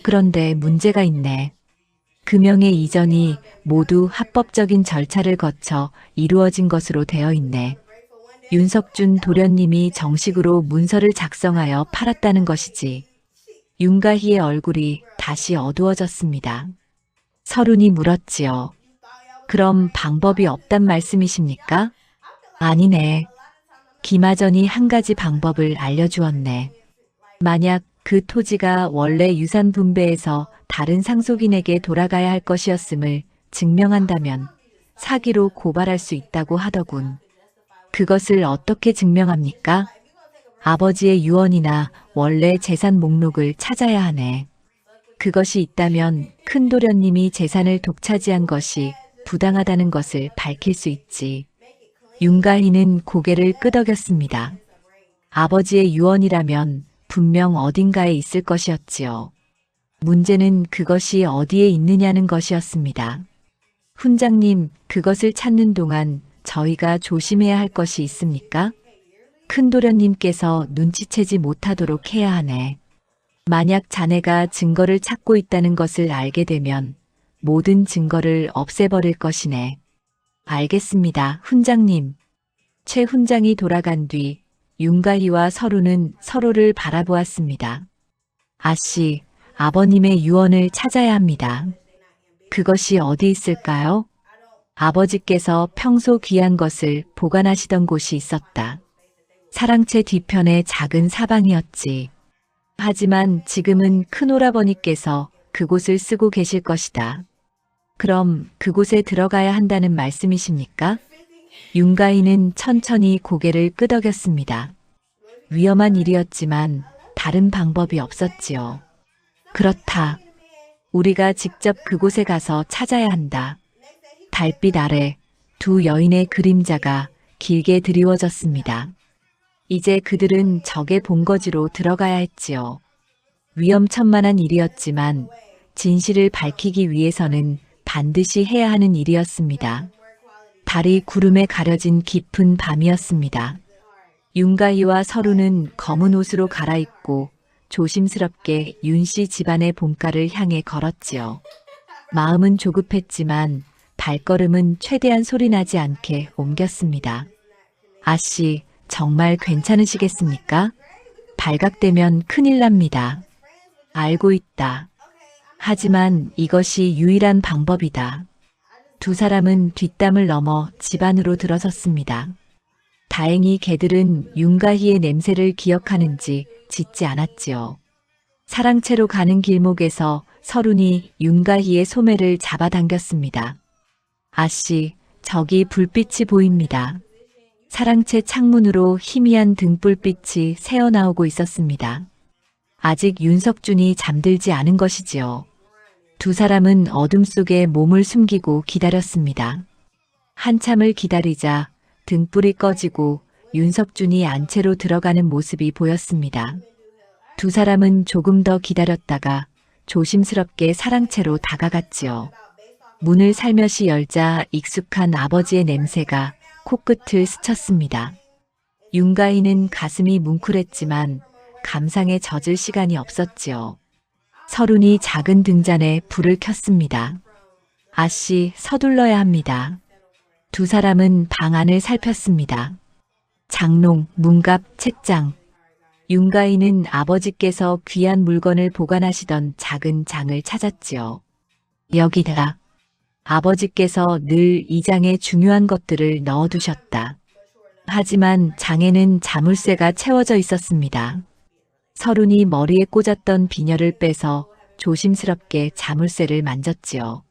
그런데 문제가 있네. 그 명의 이전이 모두 합법적인 절차를 거쳐 이루어진 것으로 되어 있네. 윤석준 도련님이 정식으로 문서를 작성하여 팔았다는 것이지. 윤가희의 얼굴이 다시 어두워졌습니다. 서른이 물었지요. 그럼 방법이 없단 말씀이십니까? 아니네. 김아전이 한 가지 방법을 알려주었네. 만약 그 토지가 원래 유산 분배에서 다른 상속인에게 돌아가야 할 것이었음을 증명한다면 사기로 고발할 수 있다고 하더군. 그것을 어떻게 증명합니까? 아버지의 유언이나 원래 재산 목록을 찾아야 하네. 그것이 있다면 큰 도련님이 재산을 독차지한 것이 부당하다는 것을 밝힐 수 있지. 윤가희는 고개를 끄덕였습니다. 아버지의 유언이라면 분명 어딘가에 있을 것이었지요. 문제는 그것이 어디에 있느냐는 것이었습니다. 훈장님, 그것을 찾는 동안 저희가 조심해야 할 것이 있습니까? 큰 도련님께서 눈치채지 못하도록 해야 하네. 만약 자네가 증거를 찾고 있다는 것을 알게 되면 모든 증거를 없애버릴 것이네. 알겠습니다, 훈장님. 최 훈장이 돌아간 뒤 윤가희와 서루는 서로를 바라보았습니다. 아씨, 아버님의 유언을 찾아야 합니다. 그것이 어디 있을까요? 아버지께서 평소 귀한 것을 보관하시던 곳이 있었다. 사랑채 뒤편의 작은 사방이었지. 하지만 지금은 큰오라버니께서 그곳을 쓰고 계실 것이다. 그럼 그곳에 들어가야 한다는 말씀이십니까? 윤가희는 천천히 고개를 끄덕였습니다. 위험한 일이었지만 다른 방법이 없었지요. 그렇다. 우리가 직접 그곳에 가서 찾아야 한다. 달빛 아래 두 여인의 그림자가 길게 드리워졌습니다. 이제 그들은 적의 본거지로 들어가야 했지요. 위험천만한 일이었지만 진실을 밝히기 위해서는 반드시 해야 하는 일이었습니다. 달이 구름에 가려진 깊은 밤이었습니다. 윤가희와 서루는 검은 옷으로 갈아입고 조심스럽게 윤씨 집안의 본가를 향해 걸었지요. 마음은 조급했지만 발걸음은 최대한 소리나지 않게 옮겼습니다. 아씨, 정말 괜찮으시겠습니까? 발각되면 큰일 납니다. 알고 있다. 하지만 이것이 유일한 방법이다. 두 사람은 뒷담을 넘어 집 안으로 들어섰습니다. 다행히 개들은 윤가희의 냄새를 기억하는지 짖지 않았지요. 사랑채로 가는 길목에서 서룬이 윤가희의 소매를 잡아당겼습니다. 아씨, 저기 불빛이 보입니다. 사랑채 창문으로 희미한 등불빛이 새어나오고 있었습니다. 아직 윤석준이 잠들지 않은 것이지요. 두 사람은 어둠 속에 몸을 숨기고 기다렸습니다. 한참을 기다리자 등불이 꺼지고 윤석준이 안채로 들어가는 모습이 보였습니다. 두 사람은 조금 더 기다렸다가 조심스럽게 사랑채로 다가갔지요. 문을 살며시 열자 익숙한 아버지의 냄새가 코끝을 스쳤습니다. 윤가희는 가슴이 뭉클했지만 감상에 젖을 시간이 없었지요. 서룬이 작은 등잔에 불을 켰습니다. 아씨, 서둘러야 합니다. 두 사람은 방 안을 살폈습니다. 장롱, 문갑, 책장. 윤가희는 아버지께서 귀한 물건을 보관하시던 작은 장을 찾았지요. 여기다. 아버지께서 늘 이 장에 중요한 것들을 넣어두셨다. 하지만 장에는 자물쇠가 채워져 있었습니다. 서룬이 머리에 꽂았던 비녀를 빼서 조심스럽게 자물쇠를 만졌지요.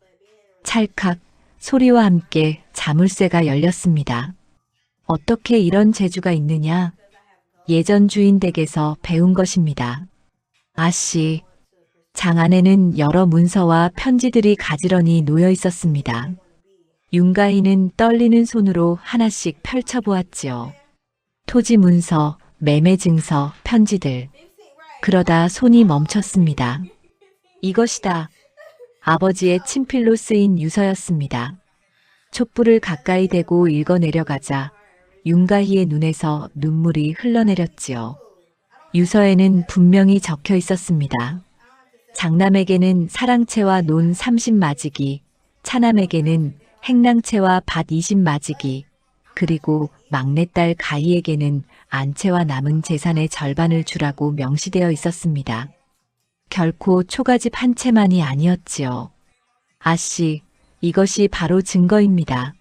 찰칵 소리와 함께 자물쇠가 열렸습니다. 어떻게 이런 재주가 있느냐? 예전 주인 댁에서 배운 것입니다. 아씨, 장 안에는 여러 문서와 편지들이 가지런히 놓여 있었습니다. 윤가희는 떨리는 손으로 하나씩 펼쳐보았지요. 토지 문서, 매매 증서, 편지들. 그러다 손이 멈췄습니다. 이것이다. 아버지의 친필로 쓰인 유서였습니다. 촛불을 가까이 대고 읽어내려가자 윤가희의 눈에서 눈물이 흘러내렸지요. 유서에는 분명히 적혀 있었습니다. 장남에게는 사랑채와 논 30마지기, 차남에게는 행랑채와 밭 20마지기, 그리고 막내딸 가희에게는 안채와 남은 재산의 절반을 주라고 명시되어 있었습니다. 결코 초가집 한 채만이 아니었지요. 아씨, 이것이 바로 증거입니다.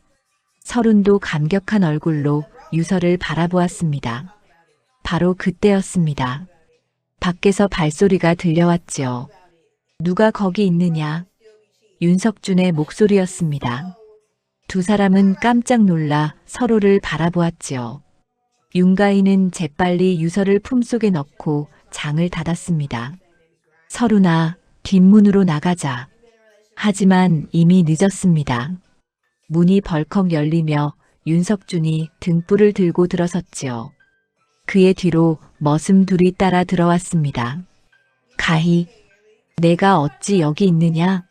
서룬도 감격한 얼굴로 유서를 바라보았습니다. 바로 그때였습니다. 밖에서 발소리가 들려왔지요. 누가 거기 있느냐? 윤석준의 목소리였습니다. 두 사람은 깜짝 놀라 서로를 바라보았지요. 윤가희는 재빨리 유서를 품속에 넣고 장을 닫았습니다. 서룬아, 뒷문으로 나가자. 하지만 이미 늦었습니다. 문이 벌컥 열리며 윤석준이 등불을 들고 들어섰지요. 그의 뒤로 머슴 둘이 따라 들어왔습니다. 가희, 내가 어찌 여기 있느냐?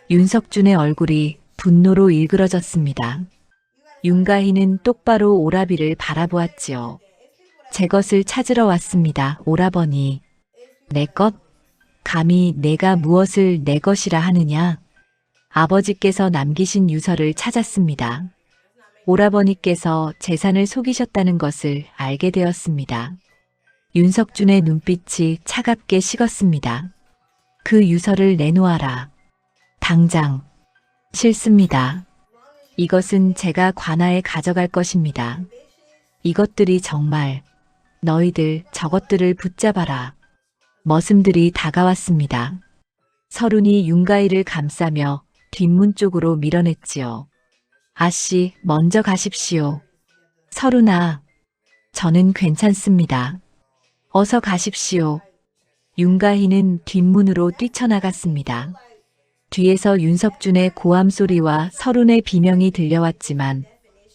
윤석준의 얼굴이 분노로 일그러졌습니다. 윤가희는 똑바로 오라비를 바라보았지요. 제 것을 찾으러 왔습니다, 오라버니. 내 것? 감히 내가 무엇을 내 것이라 하느냐? 아버지께서 남기신 유서를 찾았습니다. 오라버니께서 재산을 속이셨다는 것을 알게 되었습니다. 윤석준의 눈빛이 차갑게 식었습니다. 그 유서를 내놓아라. 당장. 싫습니다. 이것은 제가 관아에 가져갈 것입니다. 이것들이 정말 너희들 저것들을 붙잡아라. 머슴들이 다가왔습니다. 서룬이 윤가희를 감싸며 뒷문 쪽으로 밀어냈지요. 아씨, 먼저 가십시오. 서룬아, 저는 괜찮습니다. 어서 가십시오. 윤가희는 뒷문으로 뛰쳐나갔습니다. 뒤에서 윤석준의 고함 소리와 서룬의 비명이 들려왔지만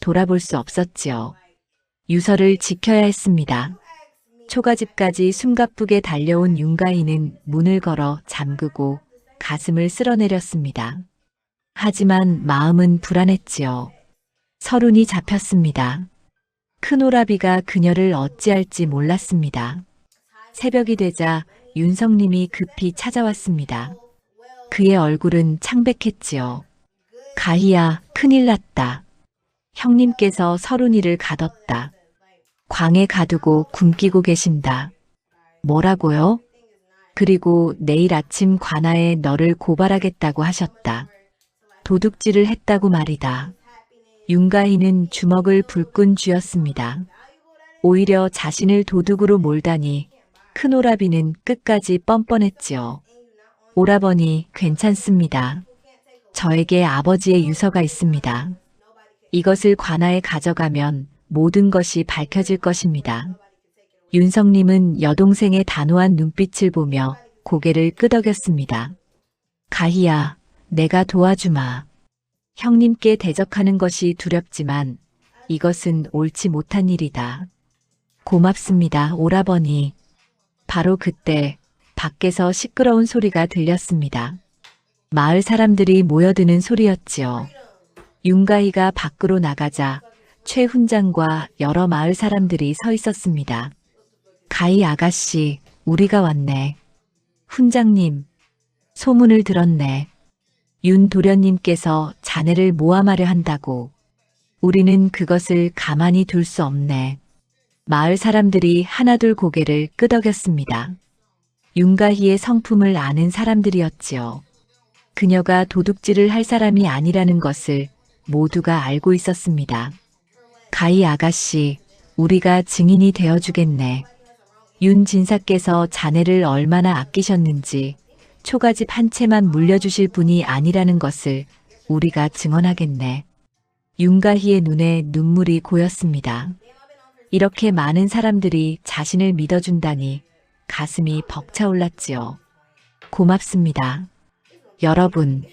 돌아볼 수 없었지요. 유서를 지켜야 했습니다. 초가집까지 숨가쁘게 달려온 윤가희는 문을 걸어 잠그고 가슴을 쓸어내렸습니다. 하지만 마음은 불안했지요. 서른이 잡혔습니다. 큰 오라비가 그녀를 어찌할지 몰랐습니다. 새벽이 되자 윤성님이 급히 찾아왔습니다. 그의 얼굴은 창백했지요. 가희야, 큰일 났다. 형님께서 서른이를 가뒀다. 광에 가두고 굶기고 계신다. 뭐라고요? 그리고 내일 아침 관아에 너를 고발하겠다고 하셨다. 도둑질을 했다고 말이다. 윤가희는 주먹을 불끈 쥐었습니다. 오히려 자신을 도둑으로 몰다니 큰 오라비는 끝까지 뻔뻔했지요. 오라버니, 괜찮습니다. 저에게 아버지의 유서가 있습니다. 이것을 관아에 가져가면 모든 것이 밝혀질 것입니다. 윤성님은 여동생의 단호한 눈빛을 보며 고개를 끄덕였습니다. 가희야, 내가 도와주마. 형님께 대적하는 것이 두렵지만 이것은 옳지 못한 일이다. 고맙습니다, 오라버니. 바로 그때 밖에서 시끄러운 소리가 들렸습니다. 마을 사람들이 모여드는 소리였지요. 윤가희가 밖으로 나가자 최 훈장과 여러 마을 사람들이 서 있었습니다. 가희 아가씨, 우리가 왔네. 훈장님, 소문을 들었네. 윤 도련님께서 자네를 모함하려 한다고. 우리는 그것을 가만히 둘 수 없네. 마을 사람들이 하나둘 고개를 끄덕였습니다. 윤가희의 성품을 아는 사람들이었지요. 그녀가 도둑질을 할 사람이 아니라는 것을 모두가 알고 있었습니다. 가희 아가씨, 우리가 증인이 되어주겠네. 윤 진사께서 자네를 얼마나 아끼셨는지 초가집 한 채만 물려주실 분이 아니라는 것을 우리가 증언하겠네. 윤가희의 눈에 눈물이 고였습니다. 이렇게 많은 사람들이 자신을 믿어준다니 가슴이 벅차올랐지요. 고맙습니다. 여러분.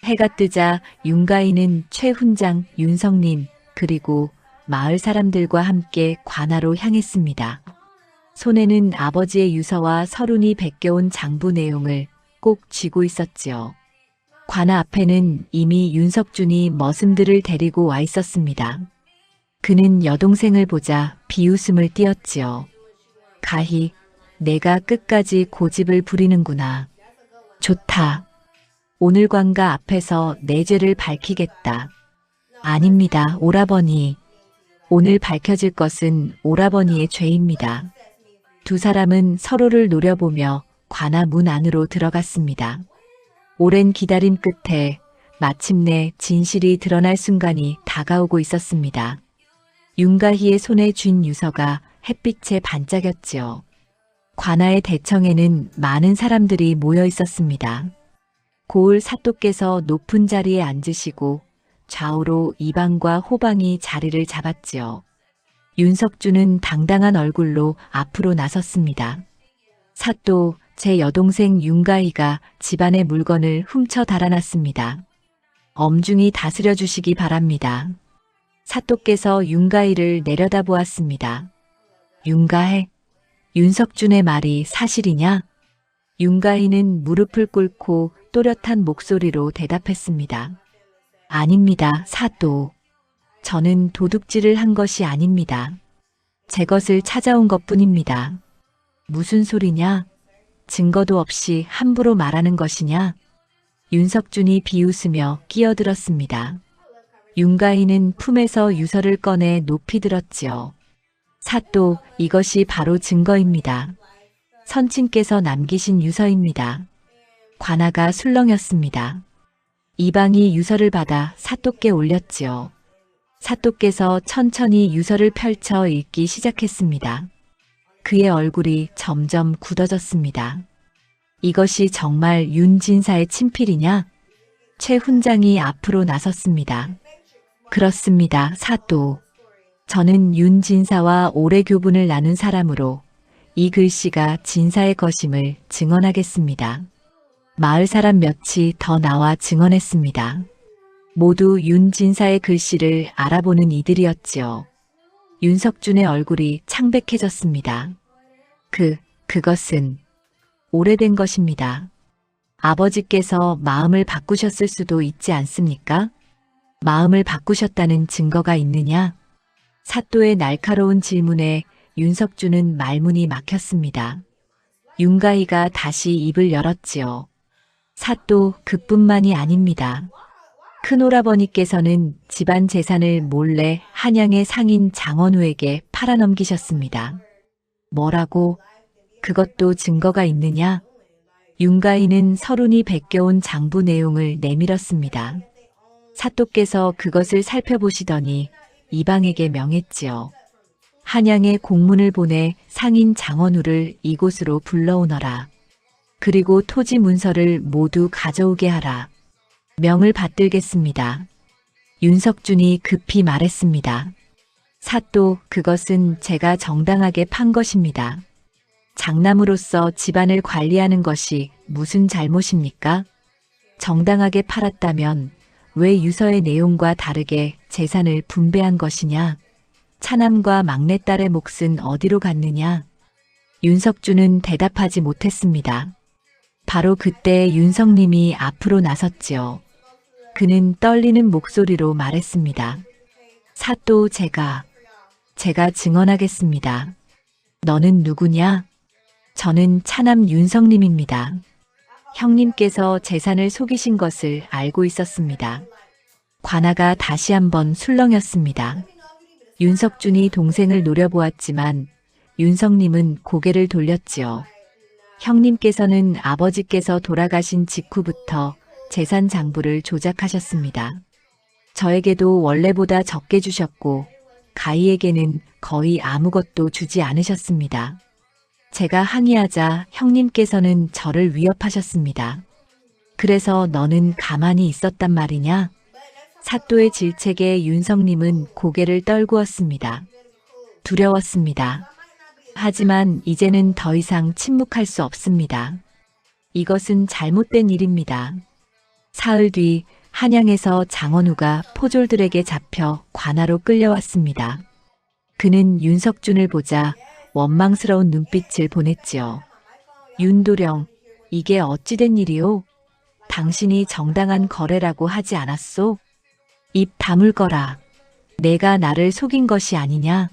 해가 뜨자 윤가희는 최 훈장, 윤성님, 그리고 마을 사람들과 함께 관아로 향했습니다. 손에는 아버지의 유서와 서른이 베껴온 장부 내용을 꼭 쥐고 있었지요. 관아 앞에는 이미 윤석준이 머슴들을 데리고 와 있었습니다. 그는 여동생을 보자 비웃음을 띄었지요. 가희, 내가 끝까지 고집을 부리는구나. 좋다. 오늘 관가 앞에서 내 죄를 밝히겠다. 아닙니다, 오라버니. 오늘 밝혀질 것은 오라버니의 죄입니다. 두 사람은 서로를 노려보며 관아 문 안으로 들어갔습니다. 오랜 기다림 끝에 마침내 진실이 드러날 순간이 다가오고 있었습니다. 윤가희의 손에 쥔 유서가 햇빛에 반짝였지요. 관아의 대청에는 많은 사람들이 모여 있었습니다. 고을 사또께서 높은 자리에 앉으시고 좌우로 이방과 호방이 자리를 잡았지요. 윤석준은 당당한 얼굴로 앞으로 나섰습니다. 사또, 제 여동생 윤가희가 집안의 물건을 훔쳐 달아났습니다. 엄중히 다스려 주시기 바랍니다. 사또께서 윤가희를 내려다보았습니다. 윤가혜? 윤석준의 말이 사실이냐? 윤가희는 무릎을 꿇고 또렷한 목소리로 대답했습니다. 아닙니다, 사또. 저는 도둑질을 한 것이 아닙니다. 제 것을 찾아온 것뿐입니다. 무슨 소리냐? 증거도 없이 함부로 말하는 것이냐? 윤석준이 비웃으며 끼어들었습니다. 윤가희는 품에서 유서를 꺼내 높이 들었지요. 사또, 이것이 바로 증거입니다. 선친께서 남기신 유서입니다. 관아가 술렁였습니다. 이방이 유서를 받아 사또께 올렸지요. 사또께서 천천히 유서를 펼쳐 읽기 시작했습니다. 그의 얼굴이 점점 굳어졌습니다. 이것이 정말 윤 진사의 친필이냐? 최 훈장이 앞으로 나섰습니다. 그렇습니다, 사또. 저는 윤 진사와 오래 교분을 나눈 사람으로 이 글씨가 진사의 것임을 증언하겠습니다. 마을 사람 몇이 더 나와 증언했습니다. 모두 윤 진사의 글씨를 알아보는 이들이었지요. 윤석준의 얼굴이 창백해졌습니다. 그것은 오래된 것입니다. 아버지께서 마음을 바꾸셨을 수도 있지 않습니까? 마음을 바꾸셨다는 증거가 있느냐? 사또의 날카로운 질문에 윤석준은 말문이 막혔습니다. 윤가희가 다시 입을 열었지요. 사또 그뿐만이 아닙니다. 큰오라버니께서는 집안 재산을 몰래 한양의 상인 장원우에게 팔아넘기셨습니다. 뭐라고? 그것도 증거가 있느냐? 윤가희는 서른이 베껴온 장부 내용을 내밀었습니다. 사또께서 그것을 살펴보시더니 이방에게 명했지요. 한양에 공문을 보내 상인 장원우를 이곳으로 불러오너라. 그리고 토지 문서를 모두 가져오게 하라. 명을 받들겠습니다. 윤석준이 급히 말했습니다. 사또, 그것은 제가 정당하게 판 것입니다. 장남으로서 집안을 관리하는 것이 무슨 잘못입니까? 정당하게 팔았다면 왜 유서의 내용과 다르게 재산을 분배한 것이냐? 차남과 막내딸의 몫은 어디로 갔느냐? 윤석준은 대답하지 못했습니다. 바로 그때 윤석님이 앞으로 나섰지요. 그는 떨리는 목소리로 말했습니다. 사또, 제가 증언하겠습니다. 너는 누구냐? 저는 차남 윤석님입니다. 형님께서 재산을 속이신 것을 알고 있었습니다. 관아가 다시 한번 술렁였습니다. 윤석준이 동생을 노려보았지만 윤석님은 고개를 돌렸지요. 형님께서는 아버지께서 돌아가신 직후부터 재산 장부를 조작하셨습니다. 저에게도 원래보다 적게 주셨고 가희에게는 거의 아무것도 주지 않으셨습니다. 제가 항의하자 형님께서는 저를 위협하셨습니다. 그래서 너는 가만히 있었단 말이냐? 사또의 질책에 윤석님은 고개를 떨구었습니다. 두려웠습니다. 하지만 이제는 더 이상 침묵할 수 없습니다. 이것은 잘못된 일입니다. 사흘 뒤 한양에서 장원우가 포졸들에게 잡혀 관아로 끌려왔습니다. 그는 윤석준을 보자 원망스러운 눈빛을 보냈지요. 윤도령, 이게 어찌된 일이오? 당신이 정당한 거래라고 하지 않았소? 입 다물거라. 내가 나를 속인 것이 아니냐?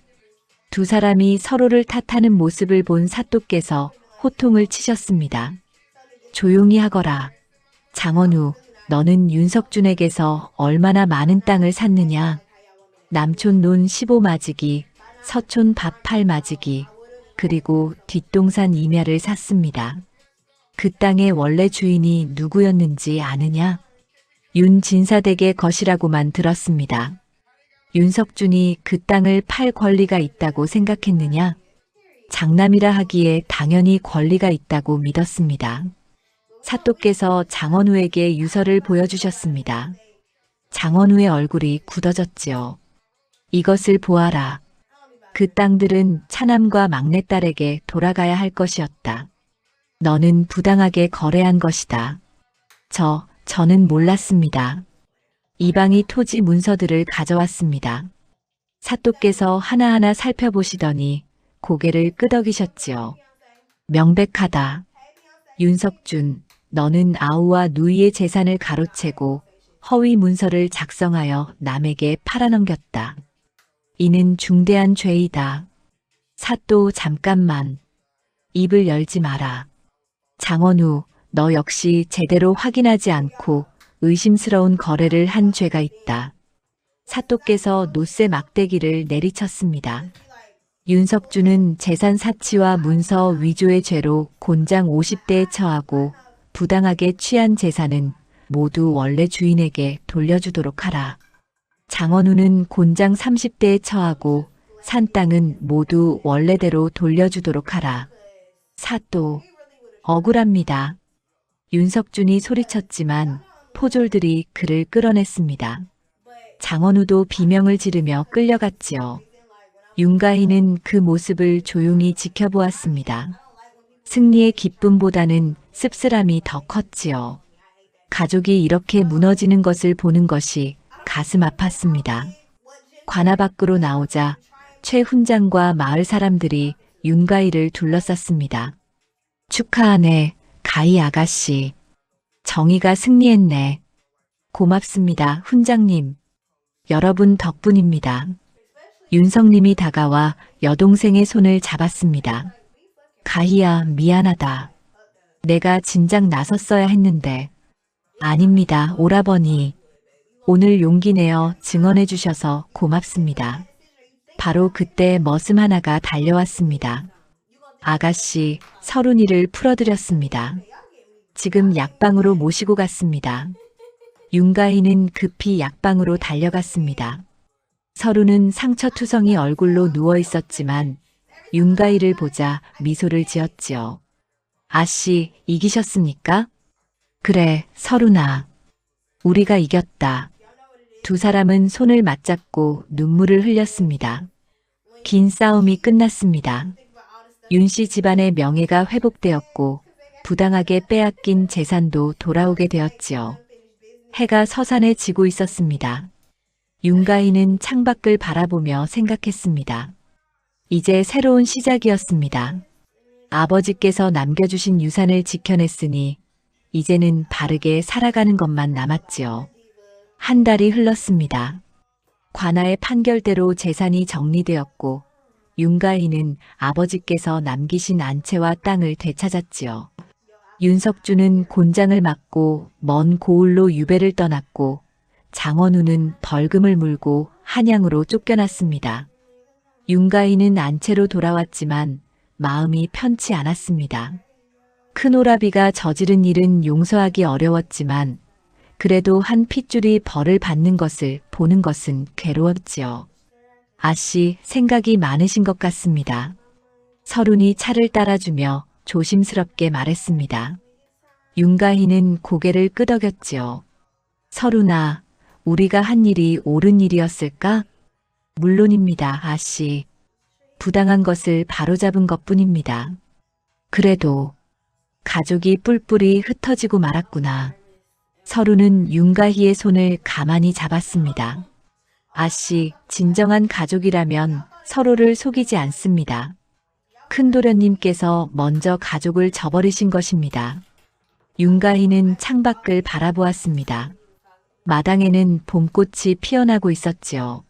두 사람이 서로를 탓하는 모습을 본 사또께서 호통을 치셨습니다. 조용히 하거라. 장원우, 너는 윤석준에게서 얼마나 많은 땅을 샀느냐? 남촌 논 15마지기, 서촌 밥 8마지기, 그리고 뒷동산 2묘를 샀습니다. 그 땅의 원래 주인이 누구였는지 아느냐? 윤진사댁의 것이라고만 들었습니다. 윤석준이 그 땅을 팔 권리가 있다고 생각했느냐? 장남이라 하기에 당연히 권리가 있다고 믿었습니다. 사또께서 장원우에게 유서를 보여주셨습니다. 장원우의 얼굴이 굳어졌지요. 이것을 보아라. 그 땅들은 차남과 막내딸에게 돌아가야 할 것이었다. 너는 부당하게 거래한 것이다. 저는 몰랐습니다. 이방이 토지 문서들을 가져왔습니다. 사또께서 하나하나 살펴보시더니 고개를 끄덕이셨지요. 명백하다. 윤석준, 너는 아우와 누이의 재산을 가로채고 허위 문서를 작성하여 남에게 팔아넘겼다. 이는 중대한 죄이다. 사또, 잠깐만. 입을 열지 마라. 장원우, 너 역시 제대로 확인하지 않고 의심스러운 거래를 한 죄가 있다. 사또께서 노쇠 막대기를 내리쳤습니다. 윤석준은 재산 사치와 문서 위조의 죄로 곤장 50대에 처하고 부당하게 취한 재산은 모두 원래 주인에게 돌려주도록 하라. 장원우는 곤장 30대에 처하고 산 땅은 모두 원래대로 돌려주도록 하라. 사또, 억울합니다. 윤석준이 소리쳤지만 포졸들이 그를 끌어냈습니다. 장원우도 비명을 지르며 끌려갔지요. 윤가희는 그 모습을 조용히 지켜보았습니다. 승리의 기쁨보다는 씁쓸함이 더 컸지요. 가족이 이렇게 무너지는 것을 보는 것이 가슴 아팠습니다. 관아 밖으로 나오자 최 훈장과 마을 사람들이 윤가희를 둘러쌌습니다. 축하하네, 가희 아가씨. 정의가 승리했네. 고맙습니다, 훈장님. 여러분 덕분입니다. 윤성님이 다가와 여동생의 손을 잡았습니다. 가희야, 미안하다. 내가 진작 나섰어야 했는데. 아닙니다, 오라버니. 오늘 용기 내어 증언해 주셔서 고맙습니다. 바로 그때 머슴 하나가 달려왔습니다. 아가씨, 서른이를 풀어드렸습니다. 지금 약방으로 모시고 갔습니다. 윤가희는 급히 약방으로 달려갔습니다. 서른은 상처투성이 얼굴로 누워 있었지만 윤가희를 보자 미소를 지었지요. 아씨, 이기셨습니까? 그래, 서른아. 우리가 이겼다. 두 사람은 손을 맞잡고 눈물을 흘렸습니다. 긴 싸움이 끝났습니다. 윤씨 집안의 명예가 회복되었고 부당하게 빼앗긴 재산도 돌아오게 되었지요. 해가 서산에 지고 있었습니다. 윤가희는 창밖을 바라보며 생각했습니다. 이제 새로운 시작이었습니다. 아버지께서 남겨주신 유산을 지켜냈으니 이제는 바르게 살아가는 것만 남았지요. 한 달이 흘렀습니다. 관아의 판결대로 재산이 정리되었고 윤가희는 아버지께서 남기신 안채와 땅을 되찾았지요. 윤석주는 곤장을 맡고 먼 고을로 유배를 떠났고 장원우는 벌금을 물고 한양으로 쫓겨났습니다. 윤가희는 안채로 돌아왔지만 마음이 편치 않았습니다. 큰오라비가 저지른 일은 용서하기 어려웠지만 그래도 한 핏줄이 벌을 받는 것을 보는 것은 괴로웠지요. 아씨, 생각이 많으신 것 같습니다. 서른이 차를 따라주며 조심스럽게 말했습니다. 윤가희는 고개를 끄덕였지요. 서른아, 우리가 한 일이 옳은 일이었을까? 물론입니다, 아씨. 부당한 것을 바로잡은 것뿐입니다. 그래도 가족이 뿔뿔이 흩어지고 말았구나. 서른은 윤가희의 손을 가만히 잡았습니다. 아씨, 진정한 가족이라면 서로를 속이지 않습니다. 큰도련님께서 먼저 가족을 저버리신 것입니다. 윤가희는 창밖을 바라보았습니다. 마당에는 봄꽃이 피어나고 있었지요.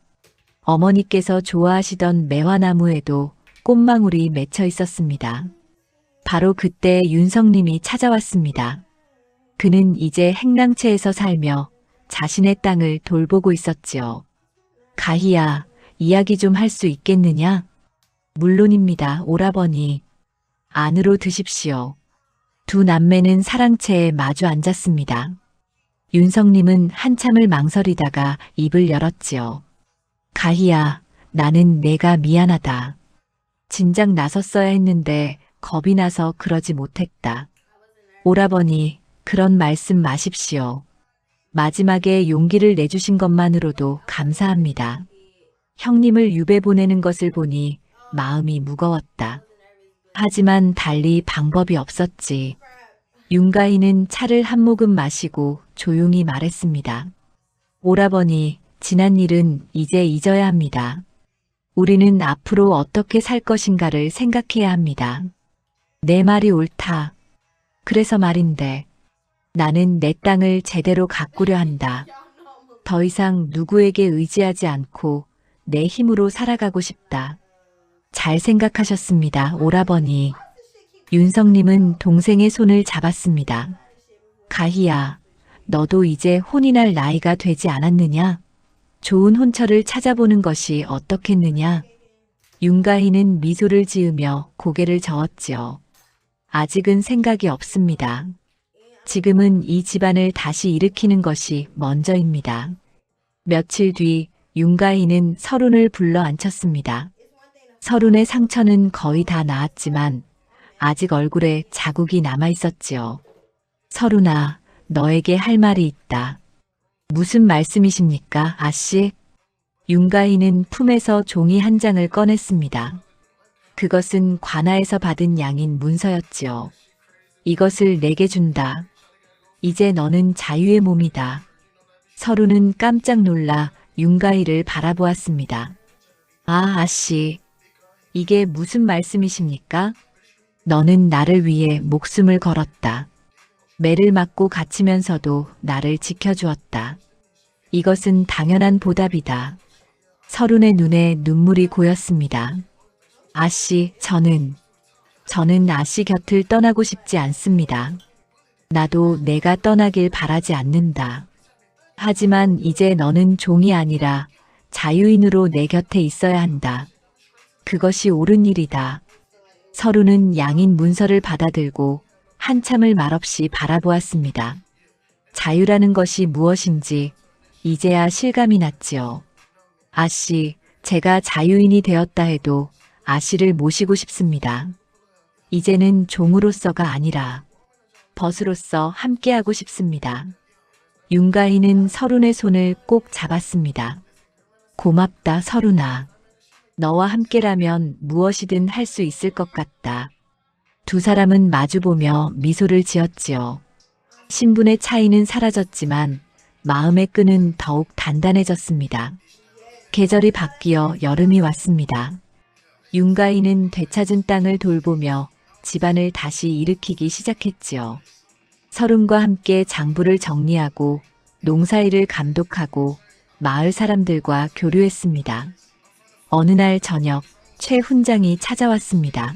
어머니께서 좋아하시던 매화나무에도 꽃망울이 맺혀 있었습니다. 바로 그때 윤성님이 찾아왔습니다. 그는 이제 행랑채에서 살며 자신의 땅을 돌보고 있었지요. 가희야, 이야기 좀 할 수 있겠느냐? 물론입니다, 오라버니. 안으로 드십시오. 두 남매는 사랑채에 마주 앉았습니다. 윤성님은 한참을 망설이다가 입을 열었지요. 가희야, 나는 내가 미안하다. 진작 나섰어야 했는데 겁이 나서 그러지 못했다. 오라버니, 그런 말씀 마십시오. 마지막에 용기를 내주신 것만으로도 감사합니다. 형님을 유배 보내는 것을 보니 마음이 무거웠다. 하지만 달리 방법이 없었지. 윤가희는 차를 한 모금 마시고 조용히 말했습니다. 오라버니, 지난 일은 이제 잊어야 합니다. 우리는 앞으로 어떻게 살 것인가를 생각해야 합니다. 내 말이 옳다. 그래서 말인데 나는 내 땅을 제대로 가꾸려 한다. 더 이상 누구에게 의지하지 않고 내 힘으로 살아가고 싶다. 잘 생각하셨습니다, 오라버니. 윤성님은 동생의 손을 잡았습니다. 가희야, 너도 이제 혼이 날 나이가 되지 않았느냐? 좋은 혼처를 찾아보는 것이 어떻겠느냐? 윤가희는 미소를 지으며 고개를 저었지요. 아직은 생각이 없습니다. 지금은 이 집안을 다시 일으키는 것이 먼저입니다. 며칠 뒤 윤가희는 서른을 불러 앉혔습니다. 서른의 상처는 거의 다 나았지만 아직 얼굴에 자국이 남아 있었지요. 서른아, 너에게 할 말이 있다. 무슨 말씀이십니까, 아씨? 윤가희는 품에서 종이 한 장을 꺼냈습니다. 그것은 관아에서 받은 양인 문서였지요. 이것을 내게 준다. 이제 너는 자유의 몸이다. 서른은 깜짝 놀라 윤가희를 바라보았습니다. 아, 아씨, 이게 무슨 말씀이십니까? 너는 나를 위해 목숨을 걸었다. 매를 맞고 갇히면서도 나를 지켜주었다. 이것은 당연한 보답이다. 서른의 눈에 눈물이 고였습니다. 아씨, 저는 아씨 곁을 떠나고 싶지 않습니다. 나도 내가 떠나길 바라지 않는다. 하지만 이제 너는 종이 아니라 자유인으로 내 곁에 있어야 한다. 그것이 옳은 일이다. 서루는 양인 문서를 받아들고 한참을 말없이 바라보았습니다. 자유라는 것이 무엇인지 이제야 실감이 났지요. 아씨, 제가 자유인이 되었다 해도 아씨를 모시고 싶습니다. 이제는 종으로서가 아니라 벗으로서 함께하고 싶습니다. 윤가희는 서룬의 손을 꼭 잡았습니다. 고맙다, 서룬아. 너와 함께라면 무엇이든 할 수 있을 것 같다. 두 사람은 마주보며 미소를 지었지요. 신분의 차이는 사라졌지만 마음의 끈은 더욱 단단해졌습니다. 계절이 바뀌어 여름이 왔습니다. 윤가희는 되찾은 땅을 돌보며 집안을 다시 일으키기 시작했지요. 서른과 함께 장부를 정리하고 농사일을 감독하고 마을 사람들과 교류했습니다. 어느 날 저녁 최 훈장이 찾아왔습니다.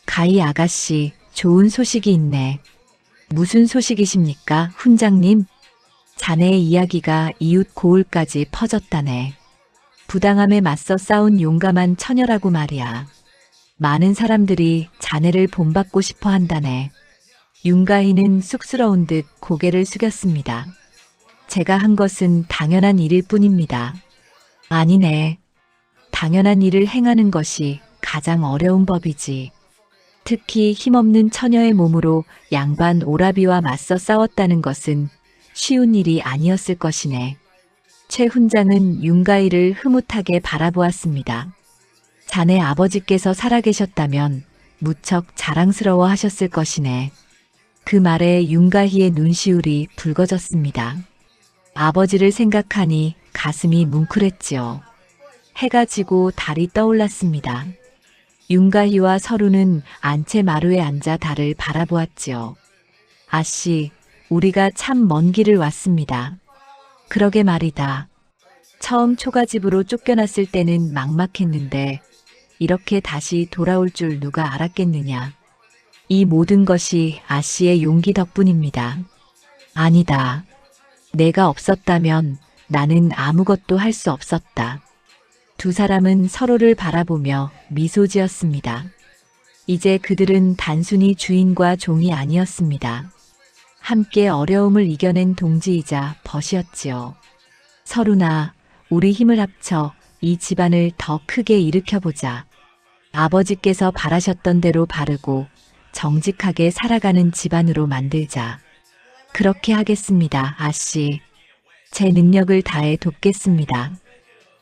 가희 아가씨, 좋은 소식이 있네. 무슨 소식이십니까, 훈장님? 자네의 이야기가 이웃 고을까지 퍼졌다네. 부당함에 맞서 싸운 용감한 처녀라고 말이야. 많은 사람들이 자네를 본받고 싶어 한다네. 윤가희는 쑥스러운 듯 고개를 숙였습니다. 제가 한 것은 당연한 일일 뿐입니다. 아니네. 당연한 일을 행하는 것이 가장 어려운 법이지. 특히 힘없는 처녀의 몸으로 양반 오라비와 맞서 싸웠다는 것은 쉬운 일이 아니었을 것이네. 최 훈장은 윤가희를 흐뭇하게 바라보았습니다. 자네 아버지께서 살아계셨다면 무척 자랑스러워 하셨을 것이네. 그 말에 윤가희의 눈시울이 붉어졌습니다. 아버지를 생각하니 가슴이 뭉클했지요. 해가 지고 달이 떠올랐습니다. 윤가희와 서루는 안채 마루에 앉아 달을 바라보았지요. 아씨, 우리가 참 먼 길을 왔습니다. 그러게 말이다. 처음 초가집으로 쫓겨났을 때는 막막했는데 이렇게 다시 돌아올 줄 누가 알았겠느냐. 이 모든 것이 아씨의 용기 덕분입니다. 아니다. 내가 없었다면 나는 아무것도 할 수 없었다. 두 사람은 서로를 바라보며 미소 지었습니다. 이제 그들은 단순히 주인과 종이 아니었습니다. 함께 어려움을 이겨낸 동지이자 벗이었지요. 서루나, 우리 힘을 합쳐 이 집안을 더 크게 일으켜보자. 아버지께서 바라셨던 대로 바르고 정직하게 살아가는 집안으로 만들자. 그렇게 하겠습니다, 아씨. 제 능력을 다해 돕겠습니다.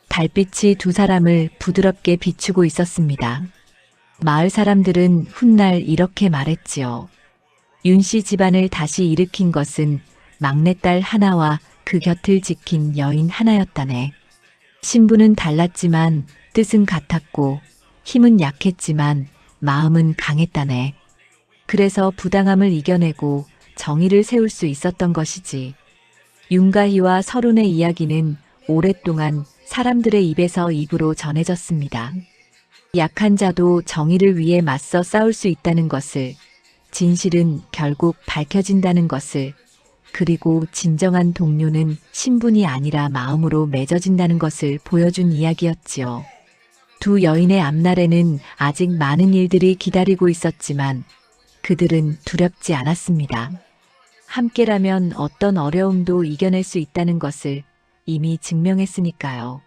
달빛이 두 사람을 부드럽게 비추고 있었습니다. 마을 사람들은 훗날 이렇게 말했지요. 윤씨 집안을 다시 일으킨 것은 막내딸 하나와 그 곁을 지킨 여인 하나였다네. 신분은 달랐지만 뜻은 같았고 힘은 약했지만 마음은 강했다네. 그래서 부당함을 이겨내고 정의를 세울 수 있었던 것이지. 윤가희와 서룬의 이야기는 오랫동안 사람들의 입에서 입으로 전해졌습니다. 약한 자도 정의를 위해 맞서 싸울 수 있다는 것을, 진실은 결국 밝혀진다는 것을, 그리고 진정한 동료는 신분이 아니라 마음으로 맺어진다는 것을 보여준 이야기였지요. 두 여인의 앞날에는 아직 많은 일들이 기다리고 있었지만 그들은 두렵지 않았습니다. 함께라면 어떤 어려움도 이겨낼 수 있다는 것을 이미 증명했으니까요.